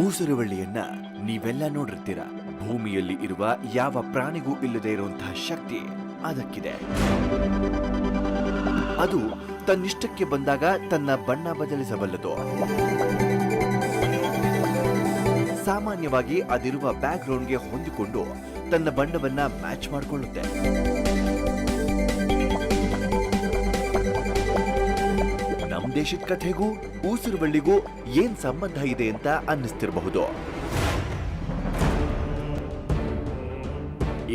ಊಸುರುವಳ್ಳಿಯನ್ನ ನೀವೆಲ್ಲ ನೋಡಿರ್ತೀರ. ಭೂಮಿಯಲ್ಲಿ ಇರುವ ಯಾವ ಪ್ರಾಣಿಗೂ ಇಲ್ಲದೆ ಇರುವಂತಹ ಶಕ್ತಿ ಅದಕ್ಕಿದೆ. ಅದು ತನ್ನಿಷ್ಟಕ್ಕೆ ಬಂದಾಗ ತನ್ನ ಬಣ್ಣ ಬದಲಿಸಬಲ್ಲದು. ಸಾಮಾನ್ಯವಾಗಿ ಅದಿರುವ ಬ್ಯಾಕ್ ಗ್ರೌಂಡ್ಗೆ ಹೊಂದಿಕೊಂಡು ತನ್ನ ಬಣ್ಣವನ್ನ ಮ್ಯಾಚ್ ಮಾಡಿಕೊಳ್ಳುತ್ತೆ. ನಮ್ ದೇಶದ ಕಥೆಗೂ ಊಸುರುವಳ್ಳಿಗೂ ಏನ್ ಸಂಬಂಧ ಇದೆ ಅಂತ ಅನ್ನಿಸ್ತಿರಬಹುದು.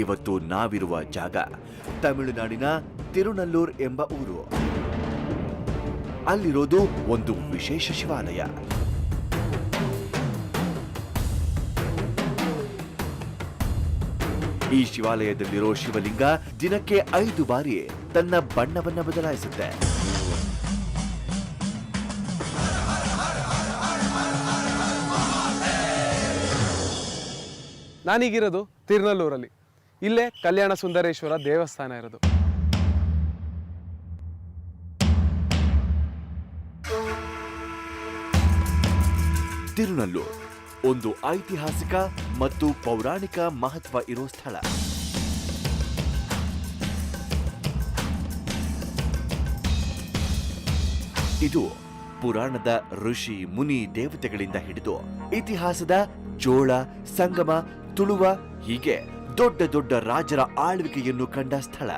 ಇವತ್ತು ನಾವಿರುವ ಜಾಗ ತಮಿಳುನಾಡಿನ ತಿರುನಲ್ಲೂರ್ ಎಂಬ ಊರು. ಅಲ್ಲಿರೋದು ಒಂದು ವಿಶೇಷ ಶಿವಾಲಯ. ಈ ಶಿವಾಲಯದಲ್ಲಿರೋ ಶಿವಲಿಂಗ ದಿನಕ್ಕೆ 5 ಬಾರಿ ತನ್ನ ಬಣ್ಣವನ್ನ ಬದಲಾಯಿಸುತ್ತೆ. ನಾನೀಗಿರೋದು ತಿರುನಲ್ಲೂರಲ್ಲಿ. ಇಲ್ಲೇ ಕಲ್ಯಾಣ ಸುಂದರೇಶ್ವರ ದೇವಸ್ಥಾನ ಇರೋದು. ತಿರುನಲ್ಲೂರ್ ಒಂದು ಐತಿಹಾಸಿಕ ಮತ್ತು ಪೌರಾಣಿಕ ಮಹತ್ವ ಇರೋ ಸ್ಥಳ. ಇದು ಪುರಾಣದ ಋಷಿ ಮುನಿ ದೇವತೆಗಳಿಂದ ಹಿಡಿದು ಇತಿಹಾಸದ ಚೋಳ, ಸಂಗಮ, ತುಳುವ ಹೀಗೆ ದೊಡ್ಡ ದೊಡ್ಡ ರಾಜರ ಆಳ್ವಿಕೆಯನ್ನು ಕಂಡ ಸ್ಥಳ.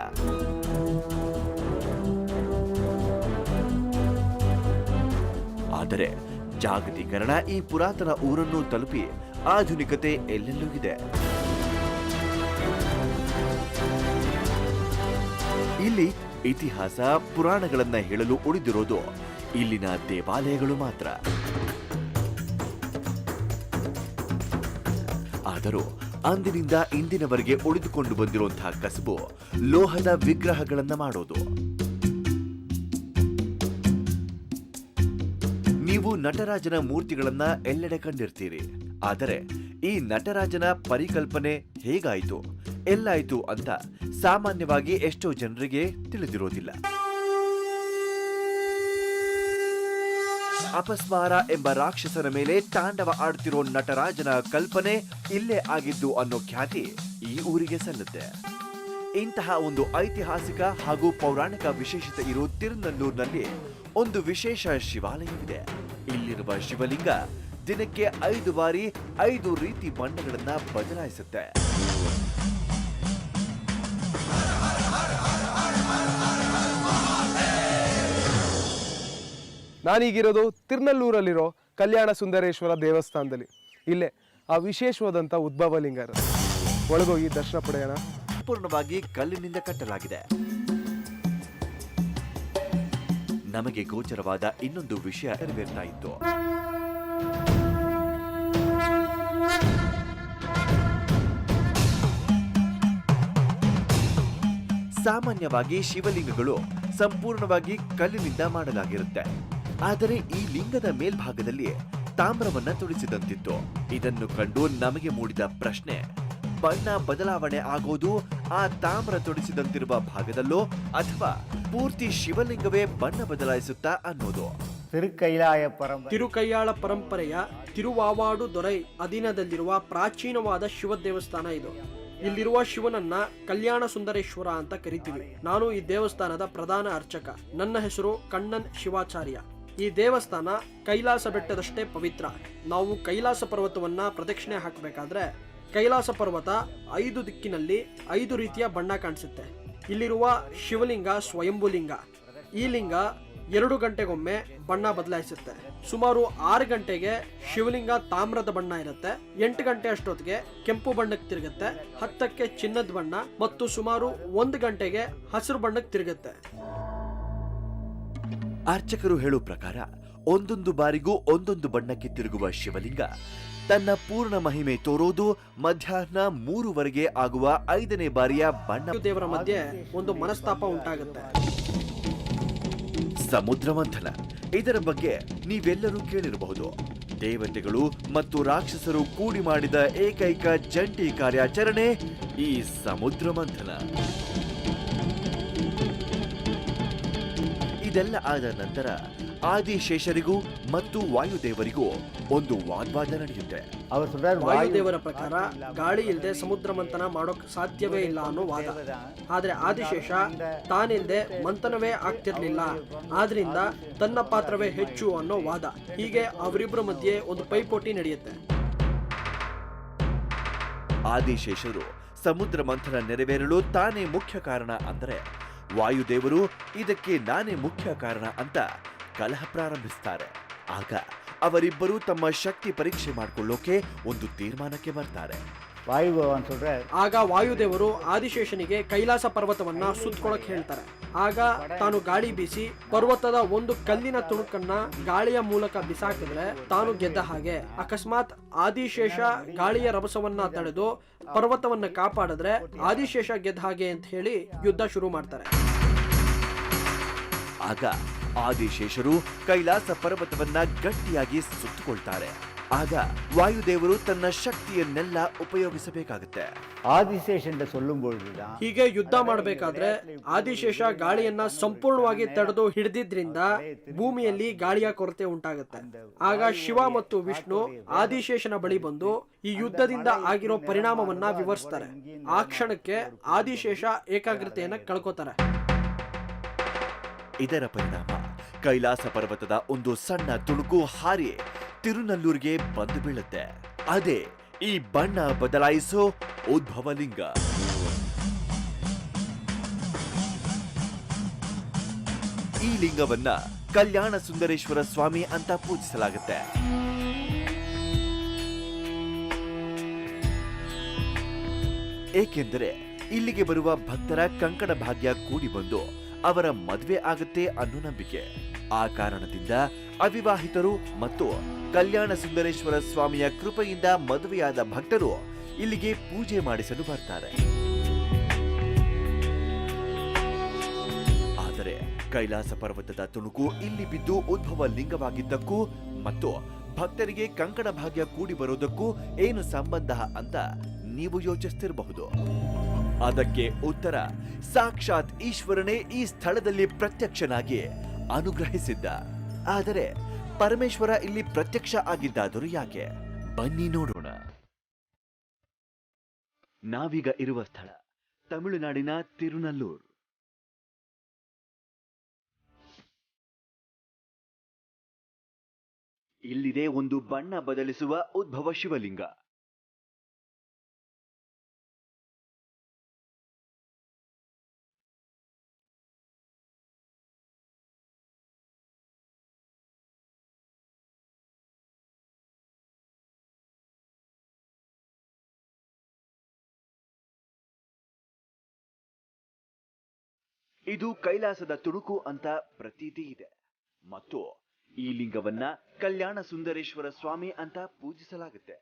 ಆದರೆ ಜಾಗತೀಕರಣ ಈ ಪುರಾತನ ಊರನ್ನು ತಲುಪಿ ಆಧುನಿಕತೆ ಎಲ್ಲೆಲ್ಲೂ ಇದೆ. ಇಲ್ಲಿ ಇತಿಹಾಸ ಪುರಾಣಗಳನ್ನ ಹೇಳಲು ಉಳಿದಿರೋದು ಇಲ್ಲಿನ ದೇವಾಲಯಗಳು ಮಾತ್ರ. ಆದರೂ ಅಂದಿನಿಂದ ಇಂದಿನವರೆಗೆ ಉಳಿದುಕೊಂಡು ಬಂದಿರುವಂತಹ ಕಸಬು ಲೋಹದ ವಿಗ್ರಹಗಳನ್ನ ಮಾಡೋದು. ನೀವು ನಟರಾಜನ ಮೂರ್ತಿಗಳನ್ನ ಎಲ್ಲೆಡೆ ಕಂಡಿರ್ತೀರಿ. ಆದರೆ ಈ ನಟರಾಜನ ಪರಿಕಲ್ಪನೆ ಹೇಗಾಯಿತು, ಎಲ್ಲಾಯಿತು ಅಂತ ಸಾಮಾನ್ಯವಾಗಿ ಎಷ್ಟೋ ಜನರಿಗೆ ತಿಳಿದಿರೋದಿಲ್ಲ. ಅಪಸ್ಮಾರ ಎಂಬ ರಾಕ್ಷಸನ ಮೇಲೆ ತಾಂಡವ ಆಡ್ತಿರೋ ನಟರಾಜನ ಕಲ್ಪನೆ ಇಲ್ಲೇ ಆಗಿದ್ದು ಅನ್ನೋ ಖ್ಯಾತಿ ಈ ಊರಿಗೆ ಸಲ್ಲುತ್ತೆ. ಇಂತಹ ಒಂದು ಐತಿಹಾಸಿಕ ಹಾಗೂ ಪೌರಾಣಿಕ ವಿಶೇಷತೆ ಇರೋ ತಿರುನಲ್ಲೂರಿನಲ್ಲಿ ಒಂದು ವಿಶೇಷ ಶಿವಾಲಯವಿದೆ. ಇಲ್ಲಿರುವ ಶಿವಲಿಂಗ ದಿನಕ್ಕೆ 5 ಬಾರಿ 5 ರೀತಿ ಬಣ್ಣಗಳನ್ನ ಬದಲಾಯಿಸುತ್ತೆ. ನಾನೀಗಿರೋದು ತಿರುನಲ್ಲೂರಲ್ಲಿರೋ ಕಲ್ಯಾಣ ಸುಂದರೇಶ್ವರ ದೇವಸ್ಥಾನದಲ್ಲಿ. ಇಲ್ಲೇ ಆ ವಿಶೇಷವಾದಂಥ ಉದ್ಭವಲಿಂಗ ಇರೋದು. ಒಳಗೋಗಿ ದರ್ಶನ ಪಡೆಯೋಣ. ಸಂಪೂರ್ಣವಾಗಿ ಕಲ್ಲಿನಿಂದ ಕಟ್ಟಲಾಗಿದೆ. ನಮಗೆ ಗೋಚರವಾದ ಇನ್ನೊಂದು ವಿಷಯ ನೆರವೇರ್ತಾ ಇತ್ತು. ಸಾಮಾನ್ಯವಾಗಿ ಶಿವಲಿಂಗಗಳು ಸಂಪೂರ್ಣವಾಗಿ ಕಲ್ಲಿನಿಂದ ಮಾಡಲಾಗಿರುತ್ತೆ. ಆದರೆ ಈ ಲಿಂಗದ ಮೇಲ್ಭಾಗದಲ್ಲಿ ತಾಮ್ರವನ್ನ ತುಡಿಸಿದಂತಿತ್ತು. ಇದನ್ನು ಕಂಡು ನಮಗೆ ಮೂಡಿದ ಪ್ರಶ್ನೆ, ಬಣ್ಣ ಬದಲಾವಣೆ ಆಗೋದು ಆ ತಾಮ್ರ ತೊಡಿಸಿದಂತಿರುವ ಭಾಗದಲ್ಲೋ ಅಥವಾ ಪೂರ್ತಿ ಶಿವಲಿಂಗವೇ ಬಣ್ಣ ಬದಲಾಯಿಸುತ್ತಾ ಅನ್ನೋದು. ತಿರುಕೈಯಾಳ ಪರಂಪರೆಯ ತಿರುವಾವಾಡು ದೊರೈ ಅಧೀನದಲ್ಲಿರುವ ಪ್ರಾಚೀನವಾದ ಶಿವ ದೇವಸ್ಥಾನ ಇದು. ಇಲ್ಲಿರುವ ಶಿವನನ್ನ ಕಲ್ಯಾಣ ಸುಂದರೇಶ್ವರ ಅಂತ ಕರಿತೀವಿ. ನಾನು ಈ ದೇವಸ್ಥಾನದ ಪ್ರಧಾನ ಅರ್ಚಕ. ನನ್ನ ಹೆಸರು ಕಣ್ಣನ್ ಶಿವಾಚಾರ್ಯ. ಈ ದೇವಸ್ಥಾನ ಕೈಲಾಸ ಬೆಟ್ಟದಷ್ಟೇ ಪವಿತ್ರ. ನಾವು ಕೈಲಾಸ ಪರ್ವತವನ್ನ ಪ್ರದಕ್ಷಿಣೆ ಹಾಕಬೇಕಾದ್ರೆ ಕೈಲಾಸ ಪರ್ವತ 5 ದಿಕ್ಕಿನಲ್ಲಿ 5 ರೀತಿಯ ಬಣ್ಣ ಕಾಣಿಸುತ್ತೆ. ಇಲ್ಲಿರುವ ಶಿವಲಿಂಗ ಸ್ವಯಂಭುಲಿಂಗ. ಈ ಲಿಂಗ 2 ಗಂಟೆಗೊಮ್ಮೆ ಬಣ್ಣ ಬದಲಾಯಿಸುತ್ತೆ. ಸುಮಾರು 6 ಗಂಟೆಗೆ ಶಿವಲಿಂಗ ತಾಮ್ರದ ಬಣ್ಣ ಇರುತ್ತೆ. 8 ಗಂಟೆ ಅಷ್ಟೊತ್ತಿಗೆ ಕೆಂಪು ಬಣ್ಣಕ್ಕೆ ತಿರುಗುತ್ತೆ. 10ಕ್ಕೆ ಚಿನ್ನದ ಬಣ್ಣ ಮತ್ತು ಸುಮಾರು 1 ಗಂಟೆಗೆ ಹಸಿರು ಬಣ್ಣಕ್ಕೆ ತಿರುಗುತ್ತೆ. ಅರ್ಚಕರು ಹೇಳೋ ಪ್ರಕಾರ ಒಂದೊಂದು ಬಾರಿಗೂ ಒಂದೊಂದು ಬಣ್ಣಕ್ಕೆ ತಿರುಗುವ ಶಿವಲಿಂಗ ತನ್ನ ಪೂರ್ಣ ಮಹಿಮೆ ತೋರೋದು ಮಧ್ಯಾಹ್ನ 3ವರೆಗೆ ಆಗುವ 5ನೇ ಬಾರಿಯ ಬಣ್ಣ. ದೇವರ ಮಧ್ಯೆ ಒಂದು ಮನಸ್ತಾಪ ಉಂಟಾಗುತ್ತೆ. ಸಮುದ್ರ ಮಂಥನ, ಇದರ ಬಗ್ಗೆ ನೀವೆಲ್ಲರೂ ಕೇಳಿರಬಹುದು. ದೇವತೆಗಳು ಮತ್ತು ರಾಕ್ಷಸರು ಕೂಡಿ ಮಾಡಿದ ಏಕೈಕ ಜಂಟಿ ಕಾರ್ಯಾಚರಣೆ ಈ ಸಮುದ್ರ ಮಂಥನ. ಇದೆಲ್ಲ ಆದ ನಂತರ ಆದಿಶೇಷರಿಗೂ ಮತ್ತು ವಾಯುದೇವರಿಗೂ ಒಂದು ವಾಗ್ವಾದ ನಡೆಯುತ್ತೆ. ವಾಯುದೇವರ ಪ್ರಕಾರ ಗಾಳಿ ಇಲ್ಲದೆ ಸಮುದ್ರ ಮಂಥನ ಮಾಡೋಕ್ ಸಾಧ್ಯವೇ ಇಲ್ಲ ಅನ್ನೋ ವಾದ. ಆದ್ರೆ ಆದಿಶೇಷ ತಾನಿಲ್ದೆ ಮಂಥನವೇ ಆಗ್ತಿರ್ಲಿಲ್ಲ, ಆದ್ರಿಂದ ತನ್ನ ಪಾತ್ರವೇ ಹೆಚ್ಚು ಅನ್ನೋ ವಾದ. ಹೀಗೆ ಅವರಿಬ್ಬರ ಮಧ್ಯೆ ಒಂದು ಪೈಪೋಟಿ ನಡೆಯುತ್ತೆ. ಆದಿಶೇಷರು ಸಮುದ್ರ ಮಂಥನ ನೆರವೇರಲು ತಾನೇ ಮುಖ್ಯ ಕಾರಣ ಅಂದರೆ, ವಾಯುದೇವರು ಇದಕ್ಕೆ ನಾನೇ ಮುಖ್ಯ ಕಾರಣ ಅಂತ ಕಲಹ ಪ್ರಾರಂಭಿಸ್ತಾರೆ. ಆಗ ಅವರಿಬ್ಬರು ತಮ್ಮ ಶಕ್ತಿ ಪರೀಕ್ಷೆ ಮಾಡಿಕೊಳ್ಳೋಕೆ ಒಂದು ತೀರ್ಮಾನಕ್ಕೆ ಬರ್ತಾರೆ. ಆಗ ವಾಯುದೇವರು ಆದಿಶೇಷನಿಗೆ ಕೈಲಾಸ ಪರ್ವತವನ್ನ ಸುತ್ತಕೊಳಕ್ ಹೇಳ್ತಾರೆ. ಆಗ ತಾನು ಗಾಳಿ ಬೀಸಿ ಪರ್ವತದ ಒಂದು ಕಲ್ಲಿನ ತುಣುಕನ್ನ ಗಾಳಿಯ ಮೂಲಕ ಬಿಸಾಕಿದ್ರೆ ತಾನು ಗೆದ್ದ ಹಾಗೆ, ಅಕಸ್ಮಾತ್ ಆದಿಶೇಷ ಗಾಳಿಯ ರಭಸವನ್ನ ತಡೆದು ಪರ್ವತವನ್ನ ಕಾಪಾಡಿದ್ರೆ ಆದಿಶೇಷ ಗೆದ್ದ ಹಾಗೆ ಅಂತ ಹೇಳಿ ಯುದ್ಧ ಶುರು ಮಾಡ್ತಾರೆ. ಆಗ ಆದಿಶೇಷರು ಕೈಲಾಸ ಪರ್ವತವನ್ನ ಗಟ್ಟಿಯಾಗಿ ಸುತ್ತುಕೊಳ್ತಾರೆ. ಆಗ ವಾಯುದೇವರು ತನ್ನ ಶಕ್ತಿಯನ್ನೆಲ್ಲ ಉಪಯೋಗಿಸಬೇಕಾಗುತ್ತೆ. ಹೀಗೆ ಯುದ್ಧ ಮಾಡಬೇಕಾದ್ರೆ ಆದಿಶೇಷ ಗಾಳಿಯನ್ನ ಸಂಪೂರ್ಣವಾಗಿ ತಡೆದು ಹಿಡಿದಿದ್ರಿಂದ ಭೂಮಿಯಲ್ಲಿ ಗಾಳಿಯ ಕೊರತೆ ಉಂಟಾಗುತ್ತೆ. ಆಗ ಶಿವ ಮತ್ತು ವಿಷ್ಣು ಆದಿಶೇಷನ ಬಳಿ ಬಂದು ಈ ಯುದ್ಧದಿಂದ ಆಗಿರೋ ಪರಿಣಾಮವನ್ನ ವಿವರಿಸ್ತಾರೆ. ಆ ಕ್ಷಣಕ್ಕೆ ಆದಿಶೇಷ ಏಕಾಗ್ರತೆಯನ್ನ ಕಳ್ಕೋತಾರೆ. ಇದರ ಪರಿಣಾಮ ಕೈಲಾಸ ಪರ್ವತದ ಒಂದು ಸಣ್ಣ ತುಣುಕು ಹಾರಿ ತಿರುನಲ್ಲೂರಿಗೆ ಬಂದು ಬೀಳುತ್ತೆ. ಅದೇ ಈ ಬಣ್ಣ ಬದಲಾಯಿಸೋ ಉದ್ಭವಲಿಂಗ. ಈ ಲಿಂಗವನ್ನ ಕಲ್ಯಾಣ ಸುಂದರೇಶ್ವರ ಸ್ವಾಮಿ ಅಂತ ಪೂಜಿಸಲಾಗುತ್ತೆ. ಏಕೆಂದರೆ ಇಲ್ಲಿಗೆ ಬರುವ ಭಕ್ತರ ಕಂಕಣ ಭಾಗ್ಯ ಕೂಡಿ ಬಂದು ಅವರ ಮದುವೆ ಆಗುತ್ತೆ ಅನ್ನೋ ನಂಬಿಕೆ. ಆ ಕಾರಣದಿಂದ ಅವಿವಾಹಿತರು ಮತ್ತು ಕಲ್ಯಾಣ ಸುಂದರೇಶ್ವರ ಸ್ವಾಮಿಯ ಕೃಪೆಯಿಂದ ಮದುವೆಯಾದ ಭಕ್ತರು ಇಲ್ಲಿಗೆ ಪೂಜೆ ಮಾಡಿಸಲು ಬರ್ತಾರೆ. ಆದರೆ ಕೈಲಾಸ ಪರ್ವತದ ತುಣುಕು ಇಲ್ಲಿ ಬಿದ್ದು ಉದ್ಭವ ಲಿಂಗವಾಗಿದ್ದಕ್ಕೂ ಮತ್ತು ಭಕ್ತರಿಗೆ ಕಂಕಣ ಭಾಗ್ಯ ಕೂಡಿ ಬರೋದಕ್ಕೂ ಏನು ಸಂಬಂಧ ಅಂತ ನೀವು ಯೋಚಿಸ್ತಿರಬಹುದು. ಅದಕ್ಕೆ ಉತ್ತರ, ಸಾಕ್ಷಾತ್ ಈಶ್ವರನೇ ಈ ಸ್ಥಳದಲ್ಲಿ ಪ್ರತ್ಯಕ್ಷನಾಗಿ ಅನುಗ್ರಹಿಸಿದ್ದ. ಆದರೆ ಪರಮೇಶ್ವರ ಇಲ್ಲಿ ಪ್ರತ್ಯಕ್ಷ ಆಗಿದ್ದಾದರೂ ಯಾಕೆ? ಬನ್ನಿ ನೋಡೋಣ. ನಾವೀಗ ಇರುವ ಸ್ಥಳ ತಮಿಳುನಾಡಿನ ತಿರುನಲ್ಲೂರ್. ಇಲ್ಲಿದೆ ಒಂದು ಬಣ್ಣ ಬದಲಿಸುವ ಉದ್ಭವ ಶಿವಲಿಂಗ. ಇದು ಕೈಲಾಸದ ತುಣುಕು ಅಂತ ಪ್ರತೀತಿ ಇದೆ ಮತ್ತು ಈ ಲಿಂಗವನ್ನ ಕಲ್ಯಾಣ ಸುಂದರೇಶ್ವರ ಸ್ವಾಮಿ ಅಂತ ಪೂಜಿಸಲಾಗುತ್ತೆ.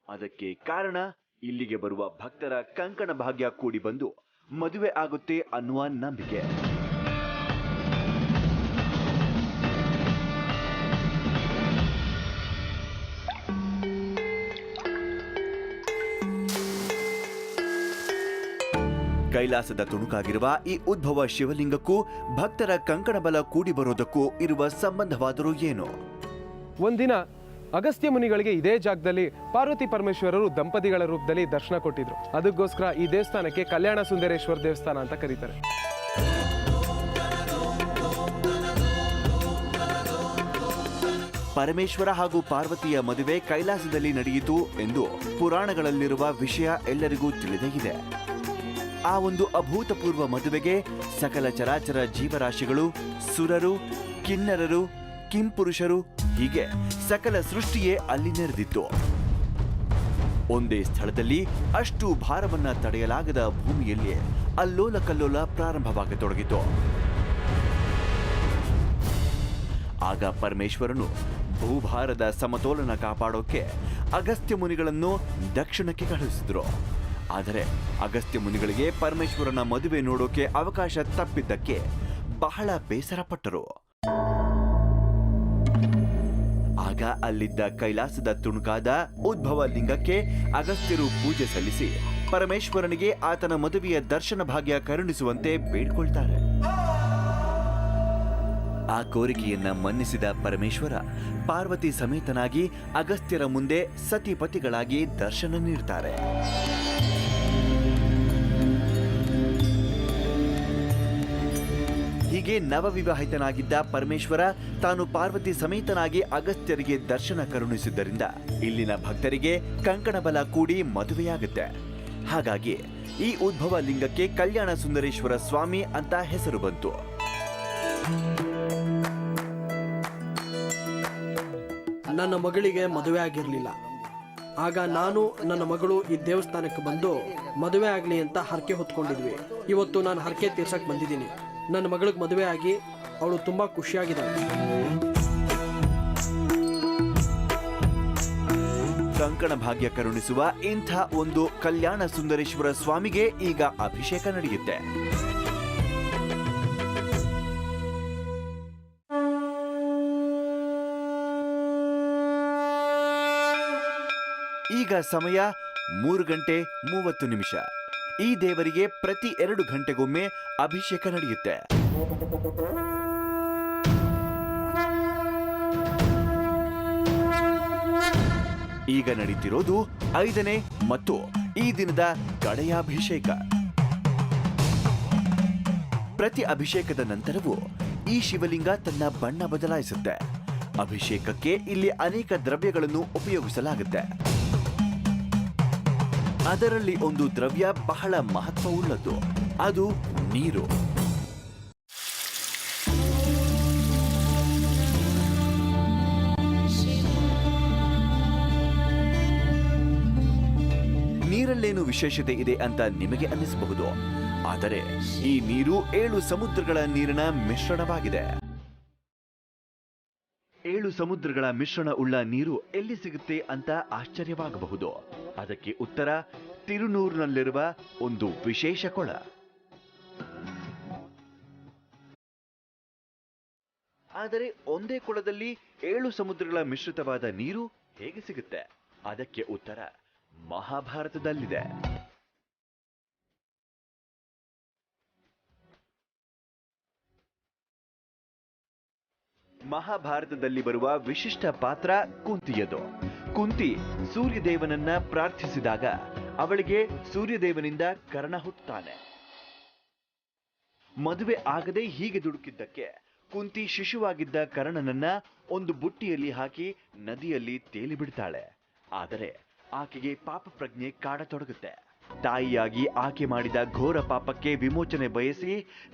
ಅದಕ್ಕೆ ಕಾರಣ ಇಲ್ಲಿಗೆ ಬರುವ ಭಕ್ತರ ಕಂಕಣ ಭಾಗ್ಯ ಕೂಡಿ ಬಂದು ಮದುವೆ ಆಗುತ್ತೆ ಅನ್ನುವ ನಂಬಿಕೆ. ಕೈಲಾಸದ ತುಣುಕಾಗಿರುವ ಈ ಉದ್ಭವ ಶಿವಲಿಂಗಕ್ಕೂ ಭಕ್ತರ ಕಂಕಣ ಬಲ ಕೂಡಿ ಬರೋದಕ್ಕೂ ಇರುವ ಸಂಬಂಧವಾದರೂ ಏನು? ಒಂದಿನ ಅಗಸ್ತ್ಯ ಮುನಿಗಳಿಗೆ ಇದೇ ಜಾಗದಲ್ಲಿ ಪಾರ್ವತಿ ಪರಮೇಶ್ವರರು ದಂಪತಿಗಳ ರೂಪದಲ್ಲಿ ದರ್ಶನ ಕೊಟ್ಟಿದ್ರು. ಅದಕ್ಕೋಸ್ಕರ ಈ ದೇವಸ್ಥಾನಕ್ಕೆ ಕಲ್ಯಾಣ ಸುಂದರೇಶ್ವರ ದೇವಸ್ಥಾನ ಅಂತ ಕರೀತಾರೆ. ಪರಮೇಶ್ವರ ಹಾಗೂ ಪಾರ್ವತಿಯ ಮದುವೆ ಕೈಲಾಸದಲ್ಲಿ ನಡೆಯಿತು ಎಂದು ಪುರಾಣಗಳಲ್ಲಿರುವ ವಿಷಯ ಎಲ್ಲರಿಗೂ ತಿಳಿದೇ ಇದೆ. ಆ ಒಂದು ಅಭೂತಪೂರ್ವ ಮದುವೆಗೆ ಸಕಲ ಚರಾಚರ ಜೀವರಾಶಿಗಳು, ಸುರರು, ಕಿನ್ನರರು, ಕಿಂಪುರುಷರು ಹೀಗೆ ಸಕಲ ಸೃಷ್ಟಿಯೇ ಅಲ್ಲಿ ನೆರೆದಿತ್ತು. ಒಂದೇ ಸ್ಥಳದಲ್ಲಿ ಅಷ್ಟು ಭಾರವನ್ನ ತಡೆಯಲಾಗದ ಭೂಮಿಯಲ್ಲಿ ಅಲ್ಲೋಲ ಕಲ್ಲೋಲ ಪ್ರಾರಂಭವಾಗತೊಡಗಿತು. ಆಗ ಪರಮೇಶ್ವರನು ಭೂಭಾರದ ಸಮತೋಲನ ಕಾಪಾಡೋಕೆ ಅಗಸ್ತ್ಯ ಮುನಿಗಳನ್ನು ದಕ್ಷಿಣಕ್ಕೆ ಕಳುಹಿಸಿದ್ರು. ಆದರೆ ಅಗಸ್ತ್ಯ ಮುನಿಗಳಿಗೆ ಪರಮೇಶ್ವರನ ಮದುವೆ ನೋಡೋಕೆ ಅವಕಾಶ ತಪ್ಪಿದ್ದಕ್ಕೆ ಬಹಳ ಬೇಸರ ಪಟ್ಟರು. ಆಗ ಅಲ್ಲಿದ್ದ ಕೈಲಾಸದ ತುಣುಕಾದ ಉದ್ಭವ ಲಿಂಗಕ್ಕೆ ಅಗಸ್ತ್ಯರು ಪೂಜೆ ಸಲ್ಲಿಸಿ ಪರಮೇಶ್ವರನಿಗೆ ಆತನ ಮದುವೆಯ ದರ್ಶನ ಭಾಗ್ಯ ಕರುಣಿಸುವಂತೆ ಬೇಡ್ಕೊಳ್ತಾರೆ. ಆ ಕೋರಿಕೆಯನ್ನ ಮನ್ನಿಸಿದ ಪರಮೇಶ್ವರ ಪಾರ್ವತಿ ಸಮೇತನಾಗಿ ಅಗಸ್ತ್ಯರ ಮುಂದೆ ಸತಿಪತಿಗಳಾಗಿ ದರ್ಶನ ನೀಡ್ತಾರೆ. ಹೀಗೆ ನವವಿವಾಹಿತನಾಗಿದ್ದ ಪರಮೇಶ್ವರ ತಾನು ಪಾರ್ವತಿ ಸಮೇತನಾಗಿ ಅಗಸ್ತ್ಯರಿಗೆ ದರ್ಶನ ಕರುಣಿಸಿದ್ದರಿಂದ ಇಲ್ಲಿನ ಭಕ್ತರಿಗೆ ಕಂಕಣ ಬಲ ಕೂಡಿ ಮದುವೆಯಾಗುತ್ತೆ. ಹಾಗಾಗಿ ಈ ಉದ್ಭವ ಲಿಂಗಕ್ಕೆ ಕಲ್ಯಾಣ ಸುಂದರೇಶ್ವರ ಸ್ವಾಮಿ ಅಂತ ಹೆಸರು ಬಂತು. ನನ್ನ ಮಗಳಿಗೆ ಮದುವೆ ಆಗಿರಲಿಲ್ಲ. ಆಗ ನಾನು ನನ್ನ ಮಗಳು ಈ ದೇವಸ್ಥಾನಕ್ಕೆ ಬಂದು ಮದುವೆ ಆಗಲಿ ಅಂತ ಹರಕೆ ಹೊತ್ಕೊಂಡಿದ್ವಿ. ಇವತ್ತು ನಾನು ಹರಕೆ ತೀರ್ಸಕ್ಕೆ ಬಂದಿದ್ದೀನಿ. ನನ್ನ ಮಗಳಿಗೆ ಮದುವೆ ಆಗಿ ಅವಳು ತುಂಬ ಖುಷಿಯಾಗಿದ್ದಾಳೆ. ಕಂಕಣ ಭಾಗ್ಯ ಕರುಣಿಸುವ ಇಂಥ ಒಂದು ಕಲ್ಯಾಣ ಸುಂದರೇಶ್ವರ ಸ್ವಾಮಿಗೆ ಈಗ ಅಭಿಷೇಕ ನಡೆಯುತ್ತೆ. ಈಗ ಸಮಯ 3:30. ಈ ದೇವರಿಗೆ ಪ್ರತಿ 2 ಗಂಟೆಗೊಮ್ಮೆ ಅಭಿಷೇಕ ನಡೆಯುತ್ತೆ. ಈಗ ನಡೀತಿರೋದು 5ನೇ ಮತ್ತು ಈ ದಿನದ ಕಡೆಯಾಭಿಷೇಕ. ಪ್ರತಿ ಅಭಿಷೇಕದ ನಂತರವೂ ಈ ಶಿವಲಿಂಗ ತನ್ನ ಬಣ್ಣ ಬದಲಾಯಿಸುತ್ತೆ. ಅಭಿಷೇಕಕ್ಕೆ ಇಲ್ಲಿ ಅನೇಕ ದ್ರವ್ಯಗಳನ್ನು ಉಪಯೋಗಿಸಲಾಗುತ್ತೆ. ಅದರಲ್ಲಿ ಒಂದು ದ್ರವ್ಯ ಬಹಳ ಮಹತ್ವವುಳ್ಳದ್ದು, ಅದು ನೀರು. ನೀರಲ್ಲೇನು ವಿಶೇಷತೆ ಇದೆ ಅಂತ ನಿಮಗೆ ಅನ್ನಿಸಬಹುದು. ಆದರೆ ಈ ನೀರು 7 ಸಮುದ್ರಗಳ ನೀರಿನ ಮಿಶ್ರಣವಾಗಿದೆ. 7 ಸಮುದ್ರಗಳ ಮಿಶ್ರಣ ಉಳ್ಳ ನೀರು ಎಲ್ಲಿ ಸಿಗುತ್ತೆ ಅಂತ ಆಶ್ಚರ್ಯವಾಗಬಹುದು. ಅದಕ್ಕೆ ಉತ್ತರ ತಿರುನೂರಿನಲ್ಲಿರುವ ಒಂದು ವಿಶೇಷ ಕೊಳ. ಆದರೆ ಒಂದೇ ಕೊಳದಲ್ಲಿ 7 ಸಮುದ್ರಗಳ ಮಿಶ್ರಿತವಾದ ನೀರು ಹೇಗೆ ಸಿಗುತ್ತೆ? ಅದಕ್ಕೆ ಉತ್ತರ ಮಹಾಭಾರತದಲ್ಲಿದೆ. ಮಹಾಭಾರತದಲ್ಲಿ ಬರುವ ವಿಶಿಷ್ಟ ಪಾತ್ರ ಕುಂತಿಯದು. ಕುಂತಿ ಸೂರ್ಯದೇವನನ್ನ ಪ್ರಾರ್ಥಿಸಿದಾಗ ಅವಳಿಗೆ ಸೂರ್ಯದೇವನಿಂದ ಕರ್ಣ ಹುಟ್ಟುತ್ತಾನೆ. ಮದುವೆ ಆಗದೆ ಹೀಗೆ ದುಡುಕಿದ್ದಕ್ಕೆ ಕುಂತಿ ಶಿಶುವಾಗಿದ್ದ ಕರ್ಣನನ್ನ ಒಂದು ಬುಟ್ಟಿಯಲ್ಲಿ ಹಾಕಿ ನದಿಯಲ್ಲಿ ತೇಲಿ ಬಿಡ್ತಾಳೆ. ಆದರೆ ಆಕೆಗೆ ಪಾಪ ಪ್ರಜ್ಞೆ ಕಾಡತೊಡಗುತ್ತೆ. ತಾಯಿಯಾಗಿ ಆಕೆ ಮಾಡಿದ ಘೋರ ಪಾಪಕ್ಕೆ ವಿಮೋಚನೆ ಬಯಸಿ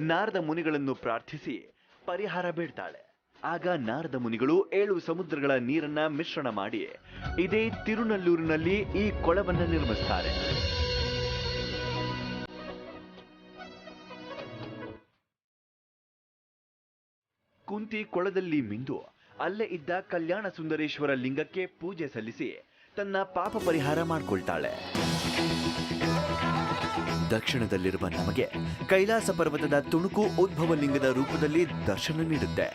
ನಾರದ ಮುನಿಗಳನ್ನು ಪ್ರಾರ್ಥಿಸಿ ಪರಿಹಾರ ಬೇಡ್ತಾಳೆ. ಆಗ ನಾರದ ಮುನಿಗಳು 7 ಸಮುದ್ರಗಳ ನೀರನ್ನ ಮಿಶ್ರಣ ಮಾಡಿ ಇದೇ ತಿರುನಲ್ಲೂರಿನಲ್ಲಿ ಈ ಕೊಳವನ್ನ ನಿರ್ಮಿಸ್ತಾರೆ. ಕುಂತಿ ಕೊಳದಲ್ಲಿ ಮಿಂದು ಅಲ್ಲೇ ಇದ್ದ ಕಲ್ಯಾಣ ಸುಂದರೇಶ್ವರ ಲಿಂಗಕ್ಕೆ ಪೂಜೆ ಸಲ್ಲಿಸಿ ತನ್ನ ಪಾಪ ಪರಿಹಾರ ಮಾಡಿಕೊಳ್ತಾಳೆ. ದಕ್ಷಿಣದಲ್ಲಿರುವ ನಮಗೆ ಕೈಲಾಸ ಪರ್ವತದ ತುಣುಕು ಉದ್ಭವ ಲಿಂಗದ ರೂಪದಲ್ಲಿ ದರ್ಶನ ನೀಡುತ್ತೆ.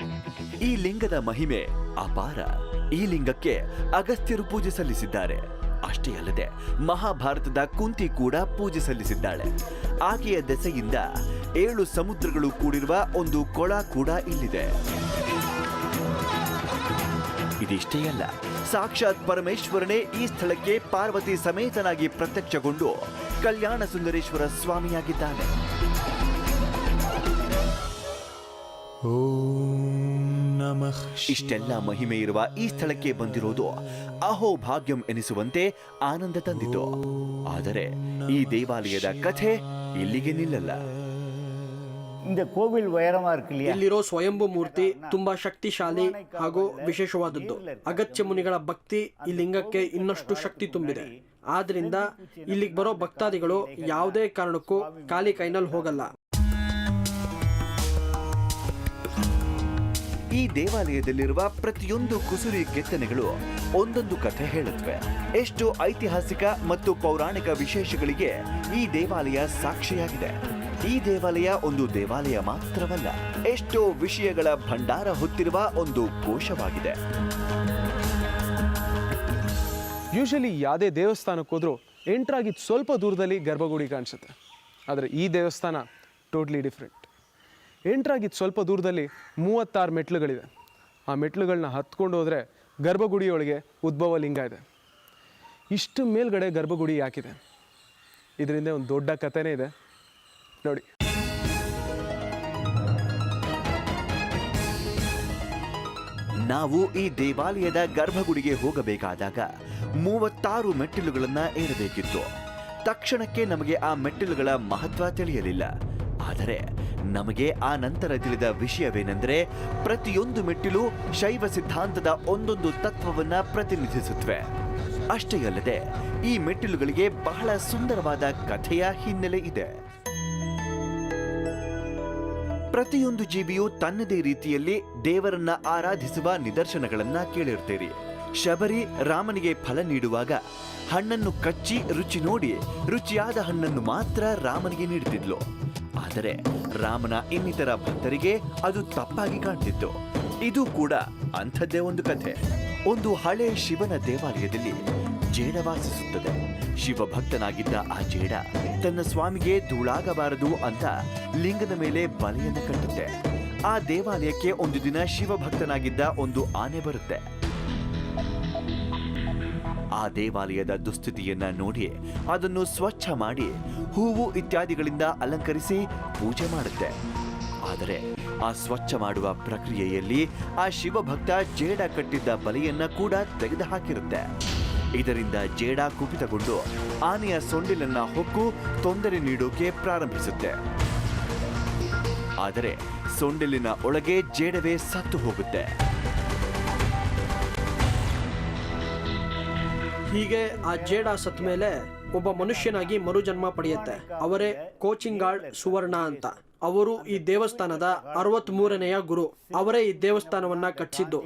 ಈ ಲಿಂಗದ ಮಹಿಮೆ ಅಪಾರ. ಈ ಲಿಂಗಕ್ಕೆ ಅಗಸ್ತ್ಯರು ಪೂಜೆ ಸಲ್ಲಿಸಿದ್ದಾರೆ. ಅಷ್ಟೇ ಅಲ್ಲದೆ ಮಹಾಭಾರತದ ಕುಂತಿ ಕೂಡ ಪೂಜೆ ಸಲ್ಲಿಸಿದ್ದಾಳೆ. ಆಕೆಯ ದೆಸೆಯಿಂದ 7 ಸಮುದ್ರಗಳು ಕೂಡಿರುವ ಒಂದು ಕೊಳ ಕೂಡ ಇಲ್ಲಿದೆ. ಇದಿಷ್ಟೇ ಅಲ್ಲ, ಸಾಕ್ಷಾತ್ ಪರಮೇಶ್ವರನೇ ಈ ಸ್ಥಳಕ್ಕೆ ಪಾರ್ವತಿ ಸಮೇತನಾಗಿ ಪ್ರತ್ಯಕ್ಷಗೊಂಡು ಕಲ್ಯಾಣ ಸುಂದರೇಶ್ವರ ಸ್ವಾಮಿಯಾಗಿದ್ದಾನೆ. ಇಷ್ಟೆಲ್ಲ ಮಹಿಮೆ ಇರುವ ಈ ಸ್ಥಳಕ್ಕೆ ಬಂದಿರೋದು ಅಹೋ ಭಾಗ್ಯಂ ಎನಿಸುವಂತೆ ಆನಂದ ತಂದಿತು. ಆದರೆ ಈ ದೇವಾಲಯದ ಕಥೆ ಇಲ್ಲಿಗೆ ನಿಲ್ಲಲ್ಲ. இந்த கோவில் உயரமா இருக்கு இல்லையா? ಇಲ್ಲಿರೋ ಸ್ವಯಂಭೂ ಮೂರ್ತಿ ತುಂಬಾ ಶಕ್ತಿಶಾಲಿ ಹಾಗೂ ವಿಶೇಷವಾದದ್ದು. ಅಗತ್ಯ ಮುನಿಗಳ ಭಕ್ತಿ ಈ ಲಿಂಗಕ್ಕೆ ಇನ್ನಷ್ಟು ಶಕ್ತಿ ತುಂಬಿದೆ. ಆದ್ರಿಂದ ಇಲ್ಲಿಗೆ ಬರೋ ಭಕ್ತಾದಿಗಳು ಯಾವುದೇ ಕಾರಣಕ್ಕೂ ಖಾಲಿ ಕೈನಲ್ಲಿ ಹೋಗಲ್ಲ. ಈ ದೇವಾಲಯದಲ್ಲಿರುವ ಪ್ರತಿಯೊಂದು ಕುಸುರಿ ಕೆತ್ತನೆಗಳು ಒಂದೊಂದು ಕಥೆ ಹೇಳುತ್ತವೆ. ಎಷ್ಟು ಐತಿಹಾಸಿಕ ಮತ್ತು ಪೌರಾಣಿಕ ವಿಶೇಷಗಳಿಗೆ ಈ ದೇವಾಲಯ ಸಾಕ್ಷಿಯಾಗಿದೆ. ಈ ದೇವಾಲಯ ಒಂದು ದೇವಾಲಯ ಮಾತ್ರವಲ್ಲ, ಎಷ್ಟೋ ವಿಷಯಗಳ ಭಂಡಾರ ಹೊತ್ತಿರುವ ಒಂದು ಕೋಶವಾಗಿದೆ. ಯೂಶಲಿ ಯಾವುದೇ ದೇವಸ್ಥಾನಕ್ಕೆ ಹೋದ್ರೂ ಎಂಟ್ರಾಗಿದ್ದು ಸ್ವಲ್ಪ ದೂರದಲ್ಲಿ ಗರ್ಭಗುಡಿ ಕಾಣಿಸುತ್ತೆ. ಆದರೆ ಈ ದೇವಸ್ಥಾನ ಟೋಟ್ಲಿ ಡಿಫ್ರೆಂಟ್. ಎಂಟ್ರಾಗಿದ್ದು ಸ್ವಲ್ಪ ದೂರದಲ್ಲಿ 36 ಮೆಟ್ಲುಗಳಿವೆ. ಆ ಮೆಟ್ಲುಗಳನ್ನ ಹತ್ಕೊಂಡು ಹೋದರೆ ಗರ್ಭಗುಡಿಯೊಳಗೆ ಉದ್ಭವ ಲಿಂಗ ಇದೆ. ಇಷ್ಟು ಮೇಲ್ಗಡೆ ಗರ್ಭಗುಡಿ ಯಾಕಿದೆ? ಇದರಿಂದ ಒಂದು ದೊಡ್ಡ ಕಥೆನೇ ಇದೆ ನೋಡಿ. ನಾವು ಈ ದೇವಾಲಯದ ಗರ್ಭಗುಡಿಗೆ ಹೋಗಬೇಕಾದಾಗ 36 ಮೆಟ್ಟಿಲುಗಳನ್ನ ಏರಬೇಕಿತ್ತು. ತಕ್ಷಣಕ್ಕೆ ನಮಗೆ ಆ ಮೆಟ್ಟಿಲುಗಳ ಮಹತ್ವ ತಿಳಿಯಲಿಲ್ಲ. ಆದರೆ ನಮಗೆ ಆ ನಂತರ ತಿಳಿದ ವಿಷಯವೇನೆಂದರೆ, ಪ್ರತಿಯೊಂದು ಮೆಟ್ಟಿಲು ಶೈವ ಸಿದ್ಧಾಂತದ ಒಂದೊಂದು ತತ್ವವನ್ನ ಪ್ರತಿನಿಧಿಸುತ್ತವೆ. ಅಷ್ಟೇ ಅಲ್ಲದೆ ಈ ಮೆಟ್ಟಿಲುಗಳಿಗೆ ಬಹಳ ಸುಂದರವಾದ ಕಥೆಯ ಹಿನ್ನೆಲೆ ಇದೆ. ಪ್ರತಿಯೊಂದು ಜೀವಿಯು ತನ್ನದೇ ರೀತಿಯಲ್ಲಿ ದೇವರನ್ನ ಆರಾಧಿಸುವ ನಿದರ್ಶನಗಳನ್ನ ಕೇಳಿರ್ತೀರಿ. ಶಬರಿ ರಾಮನಿಗೆ ಫಲ ನೀಡುವಾಗ ಹಣ್ಣನ್ನು ಕಚ್ಚಿ ರುಚಿ ನೋಡಿ ರುಚಿಯಾದ ಹಣ್ಣನ್ನು ಮಾತ್ರ ರಾಮನಿಗೆ ನೀಡುತ್ತಿದ್ಲು. ಆದರೆ ರಾಮನ ಇನ್ನಿತರ ಭಕ್ತರಿಗೆ ಅದು ತಪ್ಪಾಗಿ ಕಾಣ್ತಿತ್ತು. ಇದು ಕೂಡ ಅಂಥದ್ದೇ ಒಂದು ಕಥೆ. ಒಂದು ಹಳೆ ಶಿವನ ದೇವಾಲಯದಲ್ಲಿ ಜೇಡ ವಾಸಿಸುತ್ತದೆ. ಶಿವಭಕ್ತನಾಗಿದ್ದ ಆ ಜೇಡ ತನ್ನ ಸ್ವಾಮಿಗೆ ಧೂಳಾಗಬಾರದು ಅಂತ ಲಿಂಗದ ಮೇಲೆ ಬಲೆಯನ್ನು ಕಟ್ಟುತ್ತೆ. ಆ ದೇವಾಲಯಕ್ಕೆ ಒಂದು ದಿನ ಶಿವಭಕ್ತನಾಗಿದ್ದ ಒಂದು ಆನೆ ಬರುತ್ತೆ. ಆ ದೇವಾಲಯದ ದುಸ್ಥಿತಿಯನ್ನ ನೋಡಿ ಅದನ್ನು ಸ್ವಚ್ಛ ಮಾಡಿ ಹೂವು ಇತ್ಯಾದಿಗಳಿಂದ ಅಲಂಕರಿಸಿ ಪೂಜೆ ಮಾಡುತ್ತೆ. ಆದರೆ ಆ ಸ್ವಚ್ಛ ಮಾಡುವ ಪ್ರಕ್ರಿಯೆಯಲ್ಲಿ ಆ ಶಿವಭಕ್ತ ಜೇಡ ಕಟ್ಟಿದ್ದ ಬಲೆಯನ್ನ ಕೂಡ ತೆಗೆದುಹಾಕಿರುತ್ತೆ. ಇದರಿಂದ ಜೇಡ ಕುಪಿತಗೊಂಡು ಆನೆಯ ಸೊಂಡಿಲನ್ನ ಹೊಕ್ಕು ತೊಂದರೆ ನೀಡೋಕೆ ಪ್ರಾರಂಭಿಸುತ್ತೆ. ಆದರೆ ಸೊಂಡಿಲಿನ ಒಳಗೆ ಜೇಡವೇ ಸತ್ತು ಹೋಗುತ್ತೆ. ಹೀಗೆ ಆ ಜೇಡ ಸತ್ತ ಮೇಲೆ ಒಬ್ಬ ಮನುಷ್ಯನಾಗಿ ಮರುಜನ್ಮ ಪಡೆಯುತ್ತೆ. ಅವರೇ ಕೋಚಿಂಗಾಳ್ ಸುವರ್ಣ ಅಂತ. ಅವರು ಈ ದೇವಸ್ಥಾನದ 63ನೇಯ ಗುರು. ಅವರೇ ಈ ದೇವಸ್ಥಾನವನ್ನ ಕಟ್ಟಿಸಿದ್ದು.